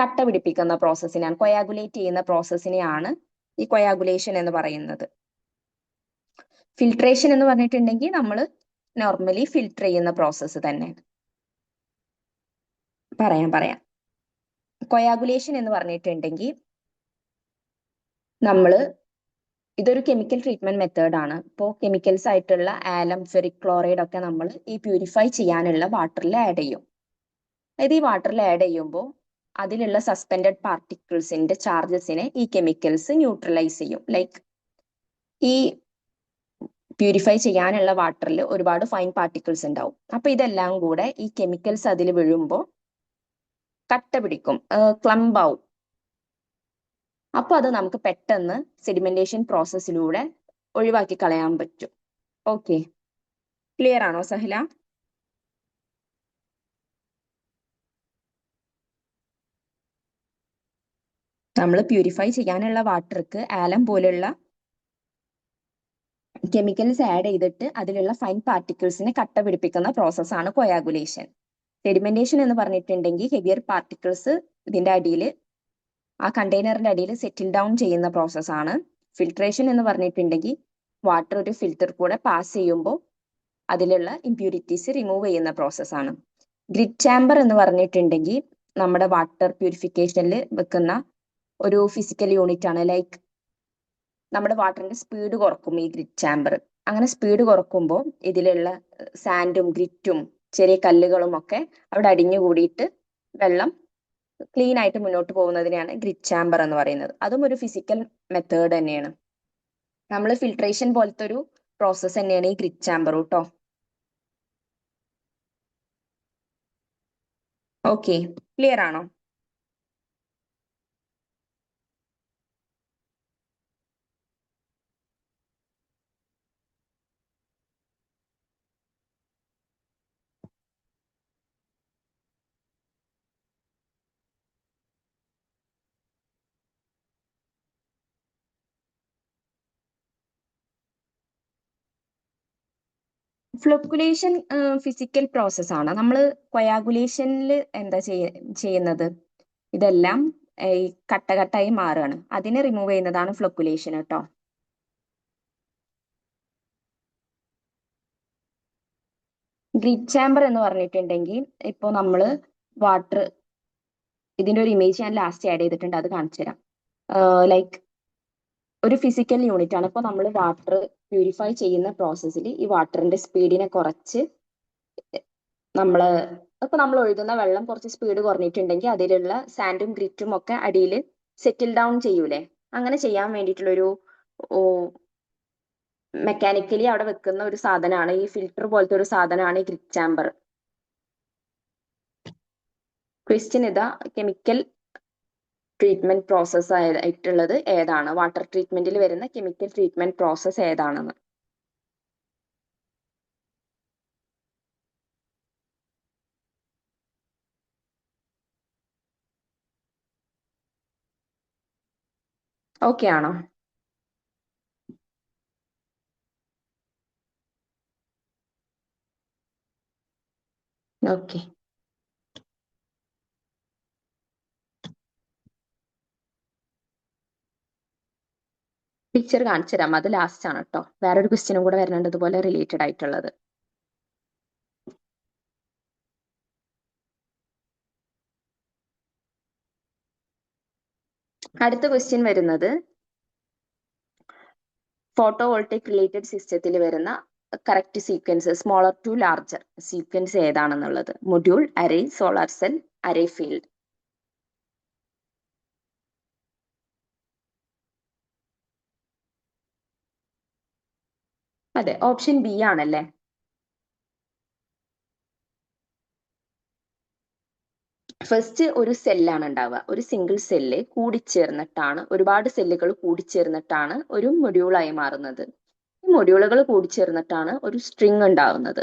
കട്ട പിടിപ്പിക്കുന്ന പ്രോസസ്സിനെയാണ്, കൊയാഗുലേറ്റ് ചെയ്യുന്ന പ്രോസസ്സിനെയാണ് ഈ കൊയാഗുലേഷൻ എന്ന് പറയുന്നത്. ഫിൽട്രേഷൻ എന്ന് പറഞ്ഞിട്ടുണ്ടെങ്കിൽ നമ്മൾ നോർമലി ഫിൽട്ടർ ചെയ്യുന്ന പ്രോസസ്സ് തന്നെ. പറയാം. കൊയാഗുലേഷൻ എന്ന് പറഞ്ഞിട്ടുണ്ടെങ്കിൽ ഇതൊരു കെമിക്കൽ ട്രീറ്റ്മെന്റ് മെത്തേഡ് ആണ്. ഇപ്പോൾ കെമിക്കൽസ് ആയിട്ടുള്ള ആലം, ഫെറിക് ക്ലോറൈഡ് ഒക്കെ നമ്മൾ ഈ പ്യൂരിഫൈ ചെയ്യാനുള്ള വാട്ടറിൽ ആഡ് ചെയ്യും. അതായത് ഈ വാട്ടറിൽ ആഡ് ചെയ്യുമ്പോൾ അതിലുള്ള സസ്പെൻഡഡ് പാർട്ടിക്കിൾസിന്റെ ചാർജസിനെ ഈ കെമിക്കൽസ് ന്യൂട്രലൈസ് ചെയ്യും. ലൈക്ക് ഈ പ്യൂരിഫൈ ചെയ്യാനുള്ള വാട്ടറിൽ ഒരുപാട് ഫൈൻ പാർട്ടിക്കിൾസ് ഉണ്ടാവും. അപ്പൊ ഇതെല്ലാം കൂടെ ഈ കെമിക്കൽസ് അതിൽ വീഴുമ്പോൾ കട്ട പിടിക്കും, ക്ലംബ് ആവും. അപ്പൊ അത് നമുക്ക് പെട്ടെന്ന് സെഡിമെന്റേഷൻ പ്രോസസ്സിലൂടെ ഒഴിവാക്കി കളയാൻ പറ്റും. ഓക്കെ, ക്ലിയർ ആണോ സഹല? നമ്മൾ പ്യൂരിഫൈ ചെയ്യാനുള്ള വാട്ടർക്ക് ആലം പോലുള്ള കെമിക്കൽസ് ആഡ് ചെയ്തിട്ട് അതിലുള്ള ഫൈൻ പാർട്ടിക്കിൾസിനെ കട്ട പിടിപ്പിക്കുന്ന പ്രോസസ്സാണ് കൊയാഗുലേഷൻ. സെഡിമെന്റേഷൻ എന്ന് പറഞ്ഞിട്ടുണ്ടെങ്കിൽ ഹെവിയർ പാർട്ടിക്കിൾസ് ഇതിന്റെ അടിയിൽ, ആ കണ്ടെയ്നറിന്റെ അടിയിൽ സെറ്റിൽ ഡൗൺ ചെയ്യുന്ന പ്രോസസ്സാണ്. ഫിൽട്രേഷൻ എന്ന് പറഞ്ഞിട്ടുണ്ടെങ്കിൽ വാട്ടർ ഒരു ഫിൽറ്റർ കൂടെ പാസ് ചെയ്യുമ്പോൾ അതിലുള്ള ഇംപ്യൂരിറ്റീസ് റിമൂവ് ചെയ്യുന്ന പ്രോസസ്സാണ്. ഗ്രിറ്റ് ചാമ്പർ എന്ന് പറഞ്ഞിട്ടുണ്ടെങ്കിൽ നമ്മുടെ വാട്ടർ പ്യൂരിഫിക്കേഷനിൽ വെക്കുന്ന ഒരു ഫിസിക്കൽ യൂണിറ്റ് ആണ്. ലൈക്ക് നമ്മുടെ വാട്ടറിന്റെ സ്പീഡ് കുറക്കും ഈ ഗ്രിറ്റ് ചാമ്പർ. അങ്ങനെ സ്പീഡ് കുറക്കുമ്പോൾ ഇതിലുള്ള സാൻഡും ഗ്രിറ്റും ചെറിയ കല്ലുകളും ഒക്കെ അവിടെ അടിഞ്ഞു കൂടിയിട്ട് വെള്ളം ക്ലീൻ ആയിട്ട് മുന്നോട്ട് പോകുന്നതിനെയാണ് ഗ്രിറ്റ് ചാമ്പർ എന്ന് പറയുന്നത്. അതും ഒരു ഫിസിക്കൽ മെത്തേഡ് തന്നെയാണ്. നമ്മൾ ഫിൽട്രേഷൻ പോലത്തെ ഒരു പ്രോസസ്സ് തന്നെയാണ് ഈ ഗ്രിറ്റ് ചാമ്പർ കേട്ടോ. ഓക്കെ, ക്ലിയർ ആണോ? ഫ്ലൊക്കുലേഷൻ ഫിസിക്കൽ പ്രോസസ് ആണ്. നമ്മൾ കൊയാഗുലേഷനിൽ എന്താ ചെയ്യുന്നത്, ഇതെല്ലാം ഈ കട്ടകട്ടായി മാറുകയാണ്. അതിനെ റിമൂവ് ചെയ്യുന്നതാണ് ഫ്ലൊക്കുലേഷൻ കേട്ടോ. ഗ്രിഡ് ചാമ്പർ എന്ന് പറഞ്ഞിട്ടുണ്ടെങ്കിൽ ഇപ്പൊ നമ്മള് വാട്ടർ, ഇതിന്റെ ഒരു ഇമേജ് ഞാൻ ലാസ്റ്റ് ആഡ് ചെയ്തിട്ടുണ്ട്, അത് കാണിച്ചു തരാം. ലൈക്ക് ഒരു ഫിസിക്കൽ യൂണിറ്റ് ആണ്. ഇപ്പൊ നമ്മൾ വാട്ടർ പ്യൂരിഫൈ ചെയ്യുന്ന പ്രോസസ്സിൽ ഈ വാട്ടറിന്റെ സ്പീഡിനെ കുറച്ച് നമ്മൾ ഒഴുകുന്ന വെള്ളം കുറച്ച് സ്പീഡ് കുറഞ്ഞിട്ടുണ്ടെങ്കിൽ അതിലുള്ള സാൻഡും ഗ്രിറ്റും ഒക്കെ അടിയിൽ സെറ്റിൽ ഡൗൺ ചെയ്യൂലേ, അങ്ങനെ ചെയ്യാൻ വേണ്ടിയിട്ടുള്ളൊരു മെക്കാനിക്കലി അവിടെ വെക്കുന്ന ഒരു സാധനമാണ്, ഈ ഫിൽറ്റർ പോലത്തെ ഒരു സാധനമാണ് ഈ ഗ്രിഡ് ചാമ്പർ. ക്വസ്റ്റ്യൻ ഇതാ, കെമിക്കൽ ട്രീറ്റ്മെന്റ് പ്രോസസ് ആയിട്ടുള്ളത് ഏതാണ്, വാട്ടർ ട്രീറ്റ്മെന്റിൽ വരുന്ന കെമിക്കൽ ട്രീറ്റ്മെന്റ് പ്രോസസ് ഏതാണെന്ന്. ഓക്കെ ആണോ? ഓക്കെ, പിക്ചർ കാണിച്ചു തരാം, അത് ലാസ്റ്റ് ആണ് കേട്ടോ. വേറൊരു ക്വസ്റ്റ്യനും കൂടെ വരുന്നുണ്ട് ഇതുപോലെ റിലേറ്റഡ് ആയിട്ടുള്ളത്. അടുത്ത ക്വസ്റ്റ്യൻ വരുന്നത് ഫോട്ടോവോൾട്ടിക് റിലേറ്റഡ് സിസ്റ്റത്തിൽ വരുന്ന correct sequence, smaller to larger sequence ഏതാണെന്നുള്ളത്. Module, array, solar cell, array field. അതെ, ഓപ്ഷൻ ബി ആണല്ലേ. ഫസ്റ്റ് ഒരു സെല്ലാണ് ഉണ്ടാവുക, ഒരു സിംഗിൾ സെല്ല് കൂടിച്ചേർന്നിട്ടാണ്, ഒരുപാട് സെല്ലുകൾ കൂടിച്ചേർന്നിട്ടാണ് ഒരു മൊഡ്യൂളായി മാറുന്നത്. ഈ മൊഡ്യൂളുകൾ കൂടിച്ചേർന്നിട്ടാണ് ഒരു സ്ട്രിങ് ഉണ്ടാവുന്നത്.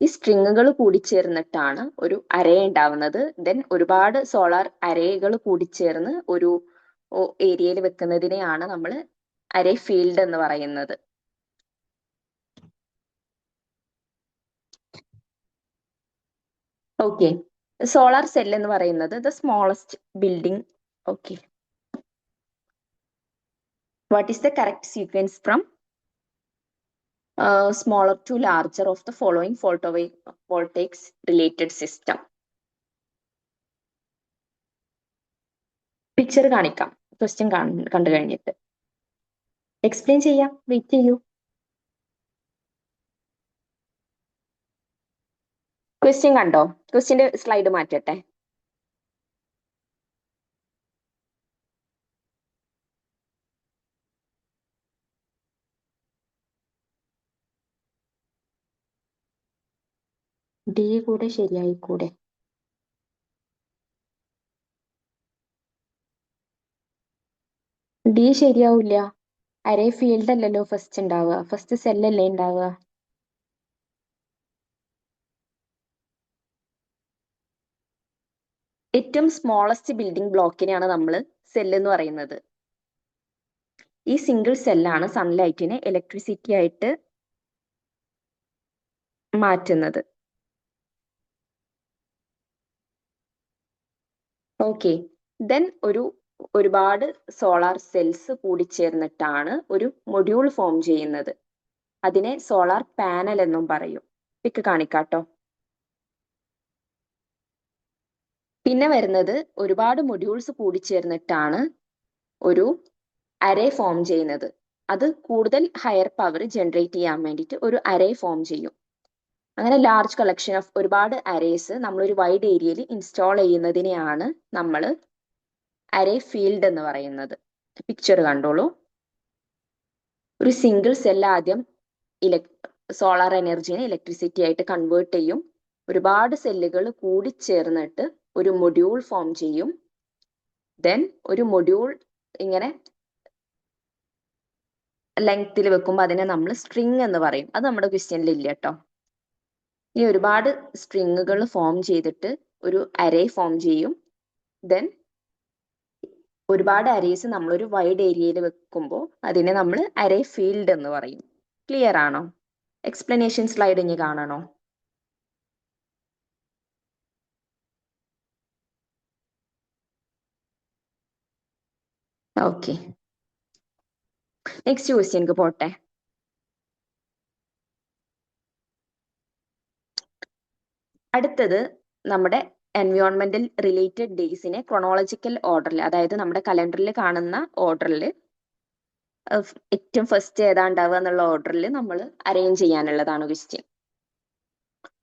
ഈ സ്ട്രിങ്ങുകൾ കൂടിച്ചേർന്നിട്ടാണ് ഒരു അറേ ഉണ്ടാവുന്നത്. ദെൻ ഒരുപാട് സോളാർ അറേകൾ കൂടിച്ചേർന്ന് ഒരു ഏരിയയിൽ വെക്കുന്നതിനെയാണ് നമ്മൾ അറേ ഫീൽഡ് എന്ന് പറയുന്നത്. ഓക്കെ, സോളാർ സെൽ എന്ന് പറയുന്നത് the smallest building. Okay, what is the correct sequence from smaller to larger of the following photovoltaics related system? Picture കാണിക്കാം, ക്വസ്റ്റ്യൻ കണ്ടു കഴിഞ്ഞിട്ട് എക്സ്പ്ലെയിൻ ചെയ്യാം, വെയിറ്റ് ചെയ്യൂ. ക്വസ്റ്റ്യൻ കണ്ടോ? ക്വസ്റ്റ്യന്റെ സ്ലൈഡ് മാറ്റട്ടെ. ഡി കൂടെ ശരിയായി കൂടെ? ഡി ശരിയാവില്ല. അരേ ഫീൽഡ് അല്ലല്ലോ ഫസ്റ്റ് ഉണ്ടാവുക, ഫസ്റ്റ് സെല്ലല്ലേ ഉണ്ടാവുക. ഏറ്റവും സ്മോളസ്റ്റ് ബിൽഡിംഗ് ബ്ലോക്കിനെയാണ് നമ്മൾ സെൽ എന്ന് പറയുന്നത്. ഈ സിംഗിൾ സെല്ലാണ് സൺലൈറ്റിനെ ഇലക്ട്രിസിറ്റി ആയിട്ട് മാറ്റുന്നത്. ഓക്കെ, ദെൻ ഒരുപാട് സോളാർ സെൽസ് കൂടിച്ചേർന്നിട്ടാണ് ഒരു മൊഡ്യൂൾ ഫോം ചെയ്യുന്നത്. അതിനെ സോളാർ പാനൽ എന്നും പറയും. പിക്ക് കാണിക്കാട്ടോ. പിന്നെ വരുന്നത് ഒരുപാട് മൊഡ്യൂൾസ് കൂടിച്ചേർന്നിട്ടാണ് ഒരു അറേ ഫോം ചെയ്യുന്നത്. അത് കൂടുതൽ ഹയർ പവർ ജനറേറ്റ് ചെയ്യാൻ വേണ്ടിയിട്ട് ഒരു അറേ ഫോം ചെയ്യും. അങ്ങനെ ലാർജ് കളക്ഷൻ ഓഫ് ഒരുപാട് അറേസ് നമ്മൾ ഒരു വൈഡ് ഏരിയയിൽ ഇൻസ്റ്റാൾ ചെയ്യുന്നതിനെയാണ് നമ്മൾ അറേ ഫീൽഡ് എന്ന് പറയുന്നത്. പിക്ചർ കണ്ടോളൂ. ഒരു സിംഗിൾ സെൽ ആദ്യം സോളാർ എനർജിനെ ഇലക്ട്രിസിറ്റി ആയിട്ട് കൺവേർട്ട് ചെയ്യും. ഒരുപാട് സെല്ലുകൾ കൂടിച്ചേർന്നിട്ട് ഒരു മൊഡ്യൂൾ ഫോം ചെയ്യും. ദെൻ ഒരു മൊഡ്യൂൾ ഇങ്ങനെ ലെങ്ത്തിൽ വെക്കുമ്പോൾ അതിനെ നമ്മൾ സ്ട്രിങ് എന്ന് പറയും. അത് നമ്മുടെ ക്വസ്റ്റ്യനിൽ ഇല്ല കേട്ടോ. ഈ ഒരുപാട് സ്ട്രിങ്ങുകൾ ഫോം ചെയ്തിട്ട് ഒരു അറേ ഫോം ചെയ്യും. ദെൻ ഒരുപാട് അറേസ് നമ്മളൊരു വൈഡ് ഏരിയയിൽ വെക്കുമ്പോൾ അതിനെ നമ്മൾ അറേ ഫീൽഡ് എന്ന് പറയും. ക്ലിയർ ആണോ? എക്സ്പ്ലനേഷൻ സ്ലൈഡ് ഇനി കാണണോ? ഓക്കെ, നെക്സ്റ്റ് ക്വസ്റ്റ്യൻക്ക് പോട്ടെ. അടുത്തത് നമ്മുടെ എൻവയോൺമെന്റൽ റിലേറ്റഡ് ഡേയ്സിനെ ക്രോണോളജിക്കൽ ഓർഡറിൽ, അതായത് നമ്മുടെ കലണ്ടറിൽ കാണുന്ന ഓർഡറിൽ ഏറ്റവും ഫസ്റ്റ് ഏതാ ഉണ്ടാവുക എന്നുള്ള ഓർഡറിൽ നമ്മൾ അറേഞ്ച് ചെയ്യാനുള്ളതാണ് ക്വസ്റ്റ്യൻ.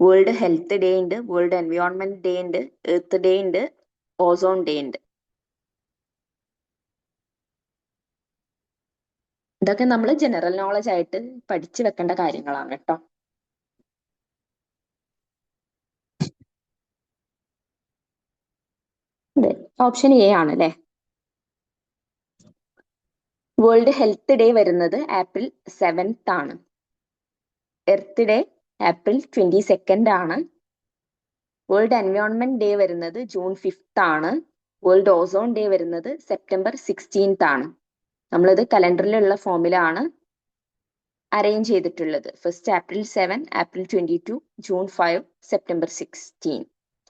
വേൾഡ് ഹെൽത്ത് ഡേ ഉണ്ട്, വേൾഡ് എൻവയോൺമെന്റ് ഡേ ഉണ്ട്, എർത്ത് ഡേ ഉണ്ട്, ഓസോൺ ഡേ ഉണ്ട്. ഇതൊക്കെ നമ്മൾ ജനറൽ നോളജ് ആയിട്ട് പഠിച്ചു വെക്കേണ്ട കാര്യങ്ങളാണ് കേട്ടോ. അതെ, ഓപ്ഷൻ എ ആണ് അല്ലേ. വേൾഡ് ഹെൽത്ത് ഡേ വരുന്നത് ഏപ്രിൽ 7th ആണ്. എർത്ത് ഡേ ഏപ്രിൽ 22nd ആണ്. വേൾഡ് എൻവയോൺമെന്റ് ഡേ വരുന്നത് ജൂൺ 5th ആണ്. വേൾഡ് ഓസോൺ ഡേ വരുന്നത് സെപ്റ്റംബർ 16th ആണ്. നമ്മളിത് കലണ്ടറിലുള്ള ഫോമിലാണ് അറേഞ്ച് ചെയ്തിട്ടുള്ളത്. First April 7, April 22, June 5, September 16.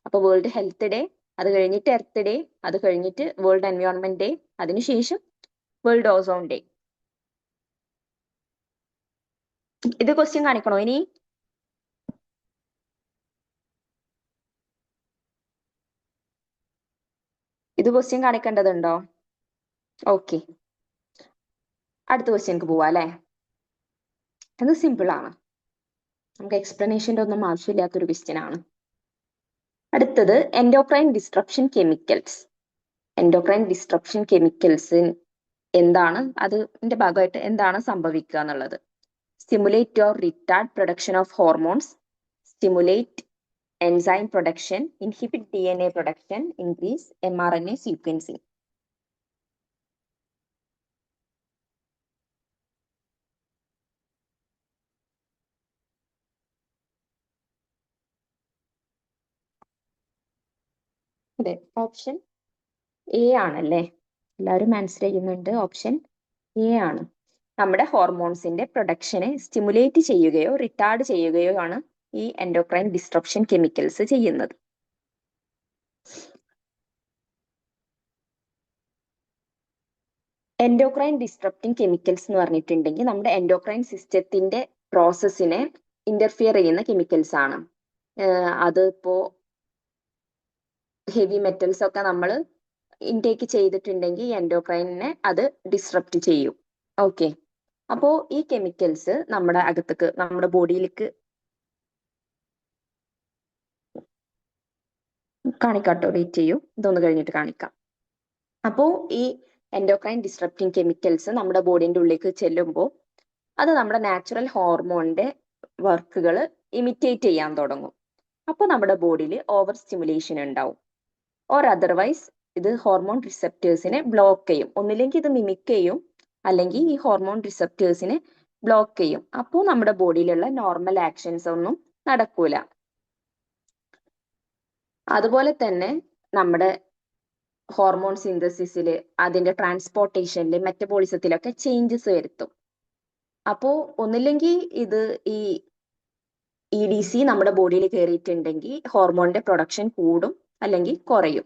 അപ്പോൾ വേൾഡ് ഹെൽത്ത് ഡേ, അത് കഴിഞ്ഞിട്ട് എർത്ത് ഡേ, അത് കഴിഞ്ഞിട്ട് വേൾഡ് എൻവയോൺമെന്റ് ഡേ, അതിനുശേഷം വേൾഡ് ഓസോൺ ഡേ. ഇത് ക്വസ്റ്റ്യൻ കാണിക്കണോ ഇനി? ഇത് ക്വസ്റ്റ്യൻ കാണിക്കേണ്ടതുണ്ടോ? ഓക്കെ, അടുത്ത ക്വസ്റ്റ്യൻക്ക് പോവാ അല്ലേ. അത് സിമ്പിൾ ആണ്, നമുക്ക് എക്സ്പ്ലനേഷൻ്റെ ഒന്നും ആവശ്യമില്ലാത്തൊരു ക്വസ്റ്റ്യൻ ആണ്. അടുത്തത് endocrine disruption chemicals. Endocrine disruption chemicals എന്താണ്, അതിന്റെ ഭാഗമായിട്ട് എന്താണ് സംഭവിക്കുക എന്നുള്ളത്. Stimulate or retarded production of hormones, stimulate enzyme production, inhibit DNA production, increase mRNA sequencing. അതെ, ഓപ്ഷൻ എ ആണല്ലേ. എല്ലാവരും ആൻസർ ചെയ്യുന്നുണ്ട്. ഓപ്ഷൻ എ ആണ്. നമ്മുടെ ഹോർമോൺസിന്റെ പ്രൊഡക്ഷനെ സ്റ്റിമുലേറ്റ് ചെയ്യുകയോ റിട്ടാർഡ് ചെയ്യുകയോ ആണ് ഈ എൻഡോക്രൈൻ ഡിസ്ട്രപ്ഷൻ കെമിക്കൽസ് ചെയ്യുന്നത്. എൻഡോക്രൈൻ ഡിസ്ട്രപ്റ്റിംഗ് കെമിക്കൽസ് എന്ന് പറഞ്ഞിട്ടുണ്ടെങ്കിൽ നമ്മുടെ എൻഡോക്രൈൻ സിസ്റ്റത്തിന്റെ പ്രോസസ്സിനെ ഇന്റർഫിയർ ചെയ്യുന്ന കെമിക്കൽസ് ആണ്. അതിപ്പോ ഹെവി മെറ്റൽസ് ഒക്കെ നമ്മൾ ഇൻടേക്ക് ചെയ്തിട്ടുണ്ടെങ്കിൽ എൻഡോക്രൈനെ അത് ഡിസ്ട്രപ്റ്റ് ചെയ്യും. ഓക്കെ, അപ്പോ ഈ കെമിക്കൽസ് നമ്മുടെ അകത്തേക്ക്, നമ്മുടെ ബോഡിയിലേക്ക് കാണിക്കാട്ടോ, വെയിറ്റ് ചെയ്യൂ, ഇതൊന്ന് കഴിഞ്ഞിട്ട് കാണിക്കാം. അപ്പോ ഈ എൻഡോക്രൈൻ ഡിസ്ട്രപ്റ്റിംഗ് കെമിക്കൽസ് നമ്മുടെ ബോഡിന്റെ ഉള്ളിലേക്ക് ചെല്ലുമ്പോൾ അത് നമ്മുടെ നാച്ചുറൽ ഹോർമോണിന്റെ വർക്കുകൾ ഇമിറ്റേറ്റ് ചെയ്യാൻ തുടങ്ങും. അപ്പോൾ നമ്മുടെ ബോഡിയിൽ ഓവർ സ്റ്റിമുലേഷൻ ഉണ്ടാവും. ഓർ അതർവൈസ് ഇത് ഹോർമോൺ റിസപ്റ്റേഴ്സിനെ ബ്ലോക്ക് ചെയ്യും. ഒന്നില്ലെങ്കിൽ ഇത് മിമിക് ചെയ്യും, അല്ലെങ്കിൽ ഈ ഹോർമോൺ റിസപ്റ്റേഴ്സിനെ ബ്ലോക്ക് ചെയ്യും. അപ്പോൾ നമ്മുടെ ബോഡിയിലുള്ള നോർമൽ ആക്ഷൻസ് ഒന്നും നടക്കൂല. അതുപോലെ തന്നെ നമ്മുടെ ഹോർമോൺ സിന്തസിസിൽ, അതിന്റെ ട്രാൻസ്പോർട്ടേഷനിൽ, മെറ്റബോളിസത്തിലൊക്കെ ചേഞ്ചസ് വരുത്തും. അപ്പോൾ ഒന്നില്ലെങ്കിൽ ഇത് ഈ EDC നമ്മുടെ ബോഡിയിൽ കയറിയിട്ടുണ്ടെങ്കിൽ ഹോർമോണിന്റെ പ്രൊഡക്ഷൻ കൂടും, അല്ലെങ്കിൽ കുറയും.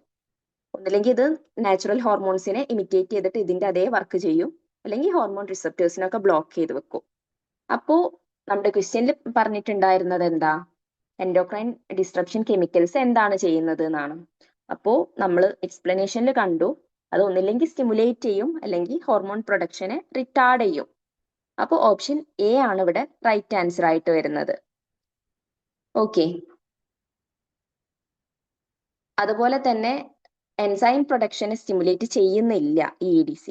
ഒന്നില്ലെങ്കിൽ ഇത് നാച്ചുറൽ ഹോർമോൺസിനെ ഇമിറ്റേറ്റ് ചെയ്തിട്ട് ഇതിന്റെ അതേ വർക്ക് ചെയ്യും, അല്ലെങ്കിൽ ഹോർമോൺ റിസപ്റ്റേഴ്സിനൊക്കെ ബ്ലോക്ക് ചെയ്ത് വെക്കും. അപ്പോ നമ്മുടെ ക്വസ്റ്റ്യനിൽ പറഞ്ഞിട്ടുണ്ടായിരുന്നത് എന്താ, എൻഡോക്രൈൻ ഡിസ്ട്രപ്ഷൻ കെമിക്കൽസ് എന്താണ് ചെയ്യുന്നത് എന്നാണ്. അപ്പോ നമ്മൾ എക്സ്പ്ലനേഷനിൽ കണ്ടു, അത് ഒന്നില്ലെങ്കിൽ സ്റ്റിമുലേറ്റ് ചെയ്യും, അല്ലെങ്കിൽ ഹോർമോൺ പ്രൊഡക്ഷനെ റിട്ടാർഡ് ചെയ്യും. അപ്പോൾ ഓപ്ഷൻ എ ആണ് ഇവിടെ റൈറ്റ് ആൻസർ ആയിട്ട് വരുന്നത്. ഓക്കെ, അതുപോലെ തന്നെ എൻസൈം പ്രൊഡക്ഷനെ സ്റ്റിമുലേറ്റ് ചെയ്യുന്നില്ല ഈ EDC.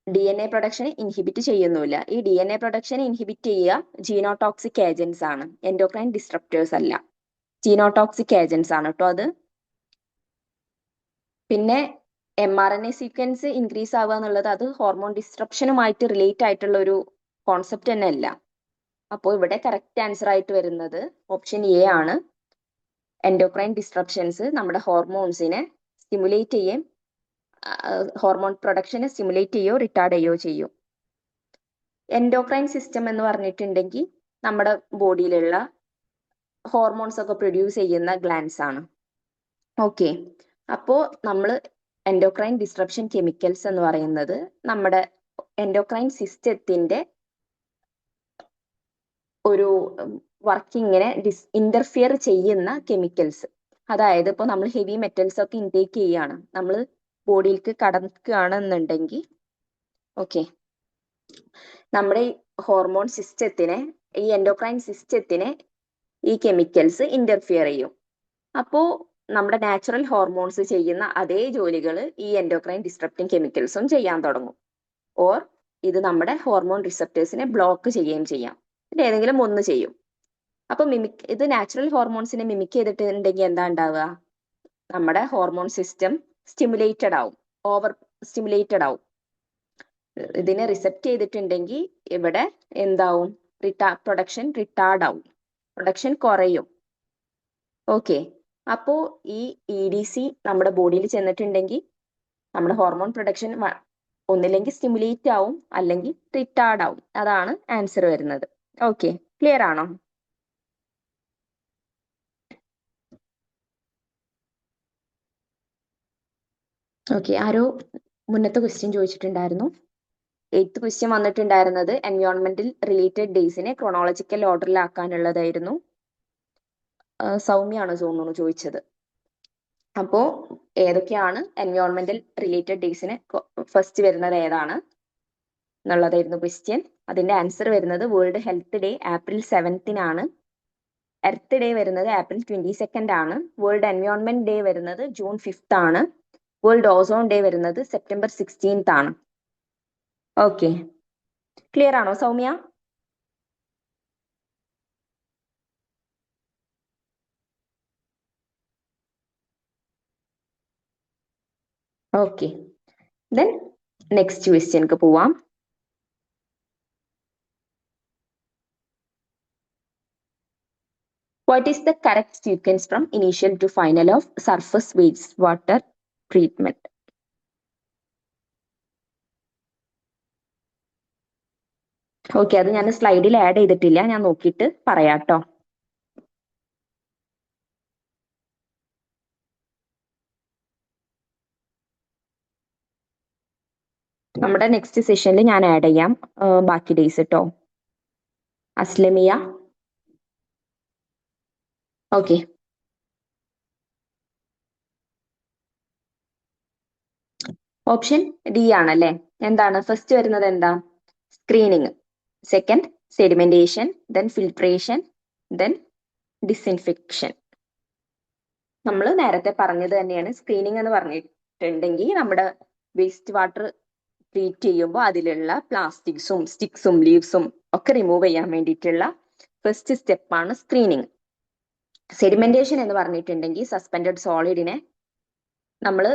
DNA പ്രൊഡക്ഷനെ ഇൻഹിബിറ്റ് ചെയ്യുന്നില്ല. ഈ DNA പ്രൊഡക്ഷനെ ഇൻഹിബിറ്റ് ചെയ്യുക ജീനോടോക്സിക് ഏജൻസ് ആണ്, എൻഡോക്രൈൻ ഡിസ്ട്രപ്റ്റേഴ്സ് അല്ല. ജീനോടോക്സിക് ഏജൻസ് ആണ് കേട്ടോ അത്. പിന്നെ mRNA സീക്വൻസ് ഇൻക്രീസ് ആവുക എന്നുള്ളത് അത് ഹോർമോൺ ഡിസ്ട്രപ്ഷനുമായിട്ട് റിലേറ്റ് ആയിട്ടുള്ള ഒരു കോൺസെപ്റ്റ് തന്നെ അല്ല. അപ്പോൾ ഇവിടെ കറക്റ്റ് ആൻസർ ആയിട്ട് വരുന്നത് ഓപ്ഷൻ എ ആണ്. എൻഡോക്രൈൻ ഡിസ്ട്രപ്ഷൻസ് നമ്മുടെ ഹോർമോൺസിനെ സ്റ്റിമുലേറ്റ് ചെയ്യും, ഹോർമോൺ പ്രൊഡക്ഷനെ സ്റ്റിമുലേറ്റ് ചെയ്യോ റിട്ടാർഡ് ചെയ്യോ ചെയ്യും. എൻഡോക്രൈൻ സിസ്റ്റം എന്ന് പറഞ്ഞിട്ടുണ്ടെങ്കിൽ നമ്മുടെ ബോഡിയിലുള്ള ഹോർമോൺസ് ഒക്കെ പ്രൊഡ്യൂസ് ചെയ്യുന്ന ഗ്ലാൻസ് ആണ്. ഓക്കെ, അപ്പോ നമ്മൾ എൻഡോക്രൈൻ ഡിസ്ട്രപ്ഷൻ കെമിക്കൽസ് എന്ന് പറയുന്നത് നമ്മുടെ എൻഡോക്രൈൻ സിസ്റ്റത്തിന്റെ ഒരു വർക്കിങ്ങിനെ ഇന്റർഫിയർ ചെയ്യുന്ന കെമിക്കൽസ്. അതായത് ഇപ്പോൾ നമ്മൾ ഹെവി മെറ്റൽസ് ഒക്കെ ഇൻടേക്ക് ചെയ്യുകയാണ്, നമ്മൾ ബോഡിയിലേക്ക് കടക്കുകയാണെന്നുണ്ടെങ്കിൽ ഓക്കെ, നമ്മുടെ ഹോർമോൺ സിസ്റ്റത്തിനെ, ഈ എൻഡോക്രൈൻ സിസ്റ്റത്തിനെ ഈ കെമിക്കൽസ് ഇന്റർഫിയർ ചെയ്യും. അപ്പോൾ നമ്മുടെ നാച്ചുറൽ ഹോർമോൺസ് ചെയ്യുന്ന അതേ ജോലികൾ ഈ എൻഡോക്രൈൻ ഡിസ്ട്രപ്റ്റിംഗ് കെമിക്കൽസും ചെയ്യാൻ തുടങ്ങും. ഓർ ഇത് നമ്മുടെ ഹോർമോൺ റിസപ്റ്റേഴ്സിനെ ബ്ലോക്ക് ചെയ്യുകയും ചെയ്യാം. ഇത് ഏതെങ്കിലും ഒന്ന് ചെയ്യും. അപ്പൊ ഇത് നാച്ചുറൽ ഹോർമോൺസിനെ മിമിക് ചെയ്തിട്ടുണ്ടെങ്കിൽ എന്താ ഉണ്ടാവുക? നമ്മുടെ ഹോർമോൺ സിസ്റ്റം സ്റ്റിമുലേറ്റഡ് ആവും, ഓവർ സ്റ്റിമുലേറ്റഡ് ആവും. ഇതിനെ റിസപ്റ്റ് ചെയ്തിട്ടുണ്ടെങ്കിൽ ഇവിടെ എന്താവും? പ്രൊഡക്ഷൻ റിട്ടാർഡ് ആവും, പ്രൊഡക്ഷൻ കുറയും. ഓക്കെ, അപ്പോ ഈ EDC നമ്മുടെ ബോഡിയിൽ ചെന്നിട്ടുണ്ടെങ്കിൽ നമ്മുടെ ഹോർമോൺ പ്രൊഡക്ഷൻ ഒന്നില്ലെങ്കിൽ സ്റ്റിമുലേറ്റ് ആവും അല്ലെങ്കിൽ റിട്ടാർഡ് ആവും. അതാണ് ആൻസർ വരുന്നത്. ഓക്കെ, ക്ലിയർ ആണോ? ഓക്കെ, ആരോ മുന്നത്തെ ക്വസ്റ്റ്യൻ ചോദിച്ചിട്ടുണ്ടായിരുന്നു. 8th ക്വസ്റ്റ്യൻ വന്നിട്ടുണ്ടായിരുന്നത് എൻവയോൺമെന്റൽ റിലേറ്റഡ് ഡേയ്സിനെ ക്രോണോളജിക്കൽ ഓർഡറിലാക്കാനുള്ളതായിരുന്നു. സൗമ്യയാണ് തോന്നുന്നു ചോദിച്ചത്. അപ്പോ ഏതൊക്കെയാണ് എൻവയോൺമെന്റൽ റിലേറ്റഡ് ഡേയ്സിന് ഫസ്റ്റ് വരുന്നത് ഏതാണ് എന്നുള്ളതായിരുന്നു ക്വസ്റ്റ്യൻ. അതിന്റെ ആൻസർ വരുന്നത് world health day April 7th earth day വരുന്നത് April 22nd ആണ്. വേൾഡ് എൻവയോൺമെന്റ് ഡേ വരുന്നത് June 5th ആണ്. വേൾഡ് ഓസോൺ ഡേ വരുന്നത് September 16th ആണ്. ഓക്കെ, ക്ലിയർ ആണോ സൗമ്യ? ഓക്കെ, ദെൻ നെക്സ്റ്റ് ക്വസ്റ്റ്യൻക്ക് പോവാം. What is the correct sequence from initial to final of surface wastewater treatment? Okay, അത് ഞാൻ സ്ലൈഡിൽ ആഡ് ചെയ്തിട്ടില്ല, ഞാൻ നോക്കിയിട്ട് പറയാട്ടോ. നമ്മുടെ നെക്സ്റ്റ് സെഷനിൽ ഞാൻ ആഡ് ചെയ്യാം ബാക്കി ഡേയ്സ് കേട്ടോ. അസ്ലമിയ, ഓക്കെ. ഓപ്ഷൻ ഡി ആണല്ലേ. എന്താണ് ഫസ്റ്റ് വരുന്നത്? എന്താ? Screening, second sedimentation, then filtration, then disinfection. നമ്മൾ നേരത്തെ പറഞ്ഞത് തന്നെയാണ്. സ്ക്രീനിങ് എന്ന് പറഞ്ഞിട്ടുണ്ടെങ്കിൽ നമ്മുടെ വേസ്റ്റ് വാട്ടർ ട്രീറ്റ് ചെയ്യുമ്പോൾ അതിലുള്ള പ്ലാസ്റ്റിക്സും സ്റ്റിക്സും ലീവ്സും ഒക്കെ റിമൂവ് ചെയ്യാൻ വേണ്ടിയിട്ടുള്ള ഫസ്റ്റ് സ്റ്റെപ്പാണ് സ്ക്രീനിങ്. സെഡിമെന്റേഷൻ എന്ന് പറഞ്ഞിട്ടുണ്ടെങ്കിൽ സസ്പെൻഡഡ് സോളിഡിനെ നമ്മൾ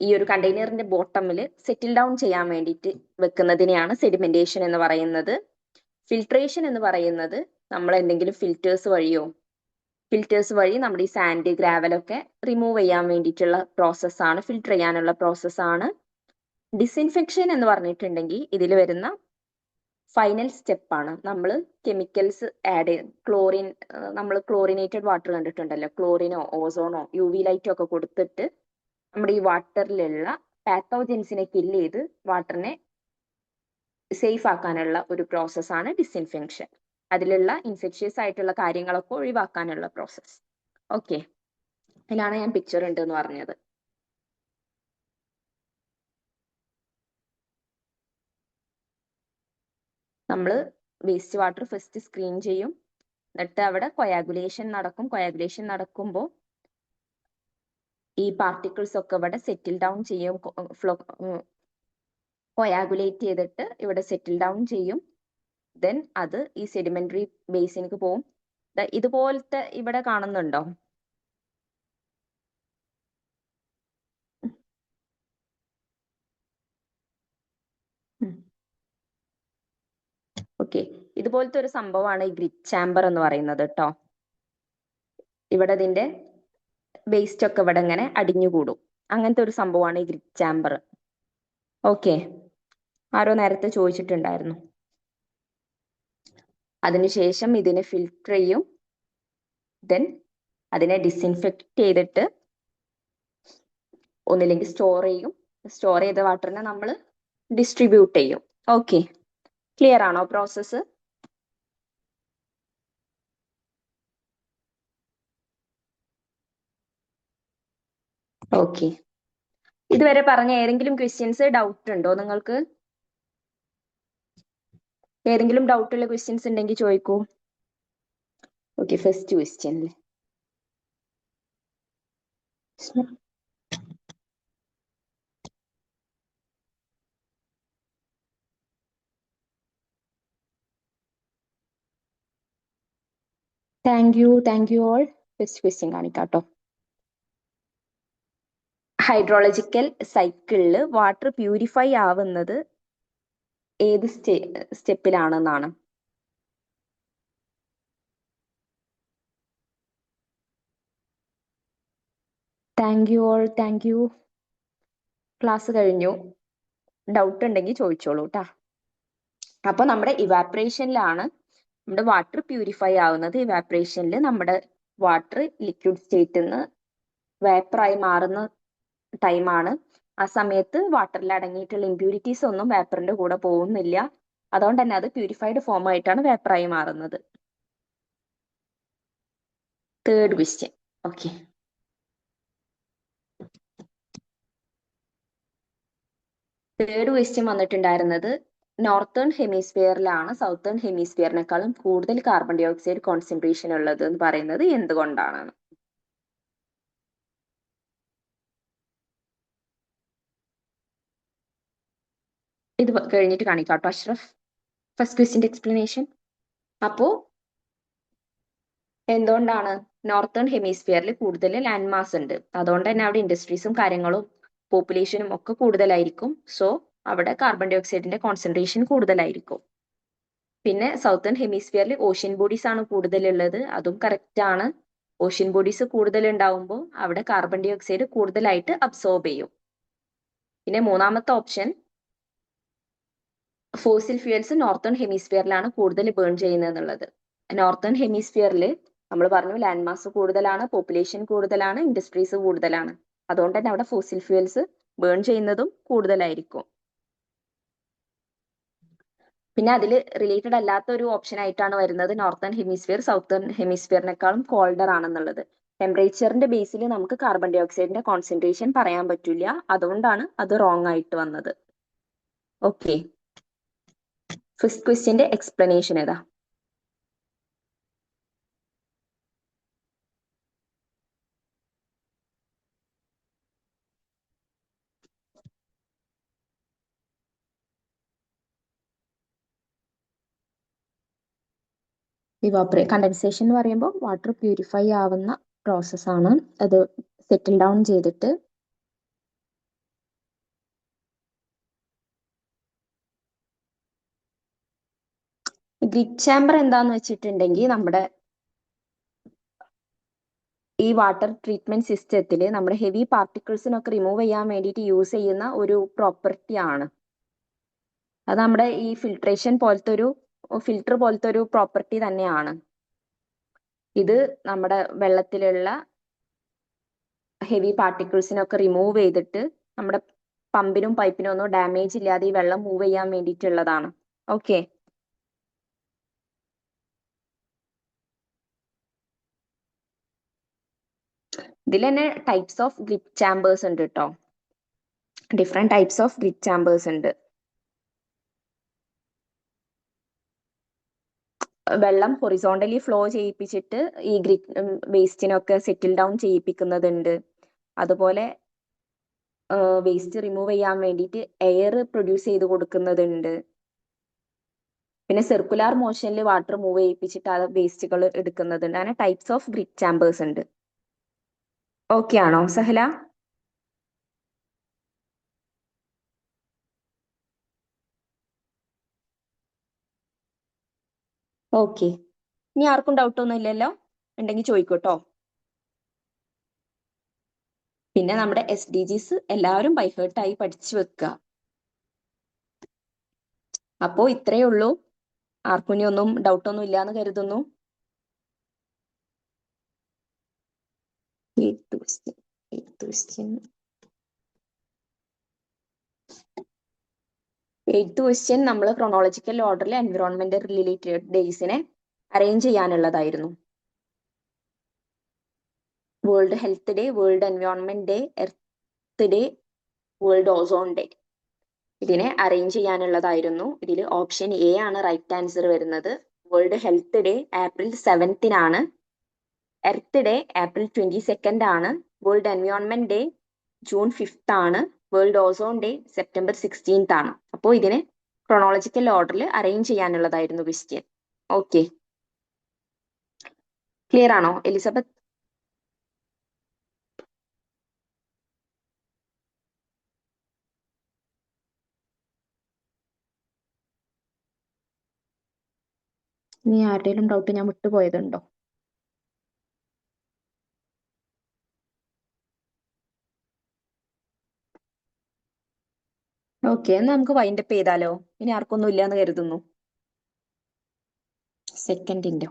ഈ ഒരു കണ്ടെയ്നറിന്റെ ബോട്ടമിൽ സെറ്റിൽ ഡൗൺ ചെയ്യാൻ വേണ്ടിയിട്ട് വെക്കുന്നതിനെയാണ് സെഡിമെന്റേഷൻ എന്ന് പറയുന്നത്. ഫിൽട്രേഷൻ എന്ന് പറയുന്നത് നമ്മൾ എന്തെങ്കിലും ഫിൽറ്റേഴ്സ് വഴി നമ്മുടെ ഈ സാൻഡ് ഗ്രാവലൊക്കെ റിമൂവ് ചെയ്യാൻ വേണ്ടിയിട്ടുള്ള പ്രോസസ്സാണ്, ഫിൽട്ടർ ചെയ്യാനുള്ള പ്രോസസ്സാണ്. ഡിസിൻഫെക്ഷൻ എന്ന് പറഞ്ഞിട്ടുണ്ടെങ്കിൽ ഇതിൽ വരുന്ന ഫൈനൽ സ്റ്റെപ്പാണ്. നമ്മൾ കെമിക്കൽസ് ആഡ് ചെയ്ത് നമ്മൾ ക്ലോറിനേറ്റഡ് വാട്ടർ കണ്ടിട്ടുണ്ടല്ലോ, ക്ലോറിനോ ഓസോണോ UV ലൈറ്റോ ഒക്കെ കൊടുത്തിട്ട് നമ്മുടെ ഈ വാട്ടറിലുള്ള പാത്തോജൻസിനെ കില്ല് ചെയ്ത് വാട്ടറിനെ സേഫ് ആക്കാനുള്ള ഒരു പ്രോസസ്സാണ് ഡിസിൻഫെക്ഷൻ. അതിലുള്ള ഇൻഫെക്ഷ്യസ് ആയിട്ടുള്ള കാര്യങ്ങളൊക്കെ ഒഴിവാക്കാനുള്ള പ്രോസസ്സ്. ഓക്കെ, അതിലാണ് ഞാൻ പിക്ചർ ഉണ്ട് എന്ന് പറഞ്ഞത്. നമ്മൾ വേസ്റ്റ് വാട്ടർ ഫസ്റ്റ് സ്ക്രീൻ ചെയ്യും, എന്നിട്ട് അവിടെ കൊയാഗുലേഷൻ നടക്കുമ്പോൾ ഈ പാർട്ടിക്കിൾസ് ഒക്കെ ഇവിടെ സെറ്റിൽ ഡൗൺ ചെയ്യും, കൊയാഗുലേറ്റ് ചെയ്തിട്ട് ഇവിടെ സെറ്റിൽ ഡൗൺ ചെയ്യും. ദെൻ അത് ഈ സെഡിമെന്ററി ബേസിനിക്ക് പോവും. ഇതുപോലത്തെ ഇവിടെ കാണുന്നുണ്ടോ? ഓക്കെ, ഇതുപോലത്തെ ഒരു സംഭവമാണ് ഈ ഗ്രിറ്റ് ചാമ്പർ എന്ന് പറയുന്നത് കേട്ടോ. ഇവിടെ ഇതിന്റെ വേസ്റ്റ് ഒക്കെ ഇവിടെ ഇങ്ങനെ അടിഞ്ഞുകൂടും. അങ്ങനത്തെ ഒരു സംഭവമാണ് ഈ ഗ്രിറ്റ് ചാമ്പർ. ഓക്കെ, ആരോ നേരത്തെ ചോദിച്ചിട്ടുണ്ടായിരുന്നു. അതിനുശേഷം ഇതിനെ ഫിൽട്ടർ ചെയ്യും, ദെൻ അതിനെ ഡിസിൻഫെക്ട് ചെയ്തിട്ട് ഒന്നില്ലെങ്കിൽ സ്റ്റോർ ചെയ്യും, സ്റ്റോർ ചെയ്ത വാട്ടറിനെ നമ്മൾ ഡിസ്ട്രിബ്യൂട്ട് ചെയ്യും. ഓക്കെ, ക്ലിയർ ആണോ പ്രോസസ്സ്? ഓക്കെ, ഇതുവരെ പറഞ്ഞ ഏതെങ്കിലും ക്വസ്റ്റ്യൻസ് ഡൗട്ട് ഉണ്ടോ നിങ്ങൾക്ക്? ഏതെങ്കിലും ഡൗട്ട് ഉള്ള ക്വസ്റ്റ്യൻസ് ഉണ്ടെങ്കിൽ ചോദിക്കൂ. Okay, first question. Thank you all. First question കാണിക്കാട്ടോ. ഹൈഡ്രോളജിക്കൽ സൈക്കിളിൽ വാട്ടർ പ്യൂരിഫൈ ആവുന്നത് ഏത് സ്റ്റെപ്പിലാണെന്നാണ്? Thank you all, thank you. Class കഴിഞ്ഞു, ഡൗട്ട് ഉണ്ടെങ്കിൽ ചോദിച്ചോളൂ കേട്ടാ. അപ്പൊ നമ്മുടെ ഇവാപ്രേഷനിലാണ് നമ്മുടെ വാട്ടർ പ്യൂരിഫൈ ആവുന്നത്. ഇവാപ്രേഷനിൽ നമ്മുടെ വാട്ടർ ലിക്വിഡ് സ്റ്റേറ്റിൽ നിന്ന് വേപ്പറായി മാറുന്ന ടൈമാണ്. ആ സമയത്ത് വാട്ടറിൽ അടങ്ങിയിട്ടുള്ള ഇമ്പ്യൂരിറ്റീസ് ഒന്നും വേപ്പറിന്റെ കൂടെ പോകുന്നില്ല. അതുകൊണ്ട് തന്നെ അത് പ്യൂരിഫൈഡ് ഫോം ആയിട്ടാണ് വേപ്പറായി മാറുന്നത്. Third question. Okay, third question വന്നിട്ടുണ്ടായിരുന്നത് നോർത്തേൺ ഹെമിസ്ഫിയറിലാണ് സൗത്തേൺ ഹെമിസ്ഫിയറിനേക്കാളും കൂടുതൽ കാർബൺ ഡൈ ഓക്സൈഡ് കോൺസെൻട്രേഷൻ ഉള്ളത് എന്ന് പറയുന്നത് എന്തുകൊണ്ടാണ്? ഇത് കഴിഞ്ഞിട്ട് കാണിക്കാട്ടോ അഷ്റഫ്, ഫസ്റ്റ് ക്വസ്റ്റ്യന്റെ എക്സ്പ്ലനേഷൻ. അപ്പോ എന്തുകൊണ്ടാണ്? നോർത്തേൺ ഹെമിസ്ഫിയറിൽ കൂടുതൽ ലാൻഡ് മാസ് ഉണ്ട്, അതുകൊണ്ട് തന്നെ അവിടെ ഇൻഡസ്ട്രീസും കാര്യങ്ങളും പോപ്പുലേഷനും ഒക്കെ കൂടുതലായിരിക്കും. സോ അവിടെ കാർബൺ ഡൈ ഓക്സൈഡിന്റെ കോൺസെൻട്രേഷൻ കൂടുതലായിരിക്കും. പിന്നെ സൗത്തേൺ ഹെമിസ്ഫിയറിൽ ഓഷ്യൻ ബോഡീസ് ആണ് കൂടുതലുള്ളത്, അതും കറക്റ്റ് ആണ്. ഓഷ്യൻ ബോഡീസ് കൂടുതൽ ഉണ്ടാവുമ്പോൾ അവിടെ കാർബൺ ഡൈ ഓക്സൈഡ് കൂടുതലായിട്ട് അബ്സോർബ് ചെയ്യും. പിന്നെ മൂന്നാമത്തെ ഓപ്ഷൻ, ഫോസിൽ ഫ്യൂൽസ് നോർത്തേൺ ഹെമിസ്ഫിയറിലാണ് കൂടുതൽ ബേൺ ചെയ്യുന്നത് എന്നുള്ളത്. നോർത്തേൺ ഹെമിസ്ഫിയറിൽ നമ്മൾ പറഞ്ഞു ലാൻഡ് മാസ് കൂടുതലാണ്, പോപ്പുലേഷൻ കൂടുതലാണ്, ഇൻഡസ്ട്രീസ് കൂടുതലാണ്. അതുകൊണ്ട് തന്നെ അവിടെ ഫോസിൽ ഫ്യൂൽസ് ബേൺ ചെയ്യുന്നതും കൂടുതലായിരിക്കും. പിന്നെ അതിൽ റിലേറ്റഡ് അല്ലാത്ത ഒരു ഓപ്ഷൻ ആയിട്ടാണ് വരുന്നത് നോർത്തേൺ ഹെമിസ്ഫിയർ സൗത്തേൺ ഹെമിസ്ഫിയറിനേക്കാളും കോൾഡർ ആണെന്നുള്ളത്. ടെമ്പറേച്ചറിന്റെ ബേസിൽ നമുക്ക് കാർബൺ ഡൈ ഓക്സൈഡിന്റെ കോൺസെൻട്രേഷൻ പറയാൻ പറ്റില്ല, അതുകൊണ്ടാണ് അത് റോങ് ആയിട്ട് വന്നത്. ഓക്കെ, ഫസ്റ്റ് ക്വസ്റ്റ്യന്റെ എക്സ്പ്ലനേഷൻ ഏതാ? കണ്ടൻസേഷൻ എന്ന് പറയുമ്പോൾ വാട്ടർ പ്യൂരിഫൈ ആവുന്ന പ്രോസസ്സാണ്. അത് സെറ്റിൽ ഡൗൺ ചെയ്തിട്ട് ഗ്രിഡ് ചാമ്പർ എന്താന്ന് വെച്ചിട്ടുണ്ടെങ്കിൽ നമ്മുടെ ഈ വാട്ടർ ട്രീറ്റ്മെന്റ് സിസ്റ്റത്തിൽ നമ്മുടെ ഹെവി പാർട്ടിക്കിൾസിനൊക്കെ റിമൂവ് ചെയ്യാൻ വേണ്ടിയിട്ട് യൂസ് ചെയ്യുന്ന ഒരു പ്രോപ്പർട്ടി ആണ്. അത് നമ്മുടെ ഈ ഫിൽട്ടർ പോലത്തെ ഒരു പ്രോപ്പർട്ടി തന്നെയാണ്. ഇത് നമ്മുടെ വെള്ളത്തിലുള്ള ഹെവി പാർട്ടിക്കിൾസിനൊക്കെ റിമൂവ് ചെയ്തിട്ട് നമ്മുടെ പമ്പിനും പൈപ്പിനും ഒന്നും ഡാമേജ് ഇല്ലാതെ ഈ വെള്ളം മൂവ് ചെയ്യാൻ വേണ്ടിയിട്ടുള്ളതാണ്. ഓക്കെ, ഇതിൽ തന്നെ ടൈപ്സ് ഓഫ് ഗ്രിഡ് ചാമ്പേഴ്സ് ഉണ്ട് കേട്ടോ. Different types off grid chambers ഉണ്ട്. വെള്ളം ഹൊറിസോണ്ടലി ഫ്ലോ ചെയ്യിപ്പിച്ചിട്ട് ഈ ഗ്രിഡ് വേസ്റ്റിനൊക്കെ സെറ്റിൽ ഡൗൺ ചെയ്യിപ്പിക്കുന്നതുണ്ട്. അതുപോലെ വേസ്റ്റ് റിമൂവ് ചെയ്യാൻ വേണ്ടിയിട്ട് എയർ പ്രൊഡ്യൂസ് ചെയ്ത് കൊടുക്കുന്നതുണ്ട്. പിന്നെ സർക്കുലാർ മോഷനിൽ വാട്ടർ മൂവ് ചെയ്യിപ്പിച്ചിട്ട് ആ വേസ്റ്റുകൾ എടുക്കുന്നതുണ്ട്. അങ്ങനെ ടൈപ്സ് ഓഫ് ഗ്രിഡ് ചാമ്പേഴ്സ് ഉണ്ട്. ഓക്കെ ആണോ സഹല? ഓക്കെ, ഇനി ആർക്കും ഡൗട്ട് ഒന്നും ഇല്ലല്ലോ? ഉണ്ടെങ്കിൽ ചോദിക്കട്ടോ. പിന്നെ നമ്മുടെ SDGs എല്ലാവരും ബൈഹേർട്ടായി പഠിച്ചു വെക്കുക. അപ്പോ ഇത്രയേ ഉള്ളൂ. ആർക്കും ഇനി ഒന്നും ഡൗട്ടൊന്നും ഇല്ലാന്ന് കരുതുന്നു. എയ്ത്ത് ക്വസ്റ്റ്യൻ നമ്മൾ ക്രോണോളജിക്കൽ ഓർഡറിൽ എൻവിറോൺമെന്റ് റിലേറ്റഡ് ഡേയ്സിനെ അറേഞ്ച് ചെയ്യാനുള്ളതായിരുന്നു. World health day, world environment day, earth day, world ozone day, ഇതിനെ അറേഞ്ച് ചെയ്യാനുള്ളതായിരുന്നു. ഇതിൽ ഓപ്ഷൻ എ ആണ് റൈറ്റ് ആൻസർ വരുന്നത്. World health day April 7 earth day April 22 ആണ്. വേൾഡ് എൻവയോൺമെന്റ് ഡേ ജൂൺ 5 ആണ്. വേൾഡ് ഓസോൺ ഡേ സെപ്റ്റംബർ 16 ആണ്. അപ്പോൾ ഇതിനെ ക്രോണോളജിക്കൽ ഓർഡറിൽ അറേഞ്ച് ചെയ്യാനുള്ളതായിരുന്നു ക്വസ്റ്റ്യൻ. ഓക്കെ, ക്ലിയർ ആണോ എലിസബത്ത്? ഇനി ആരുടെയും ഡൗട്ട് ഞാൻ വിട്ടുപോയതുണ്ടോ? ഓക്കെ, എന്നാ നമുക്ക് വൈൻഡപ്പ് ചെയ്താലോ? ഇനി ആർക്കൊന്നും ഇല്ലാന്ന് കരുതുന്നു. സെക്കൻഡിന്റെ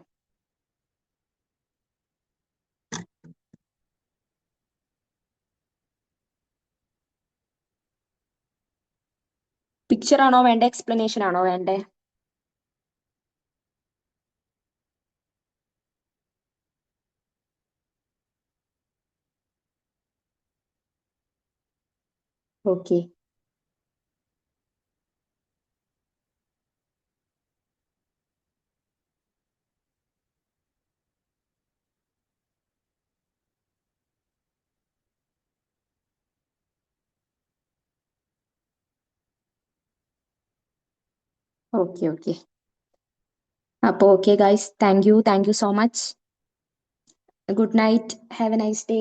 പിക്ചർ ആണോ വേണ്ടേ, എക്സ്പ്ലനേഷൻ ആണോ വേണ്ടേ? Okay, okay, okay. അപ്പോൾ okay guys, thank you so much. Good night, have a nice day.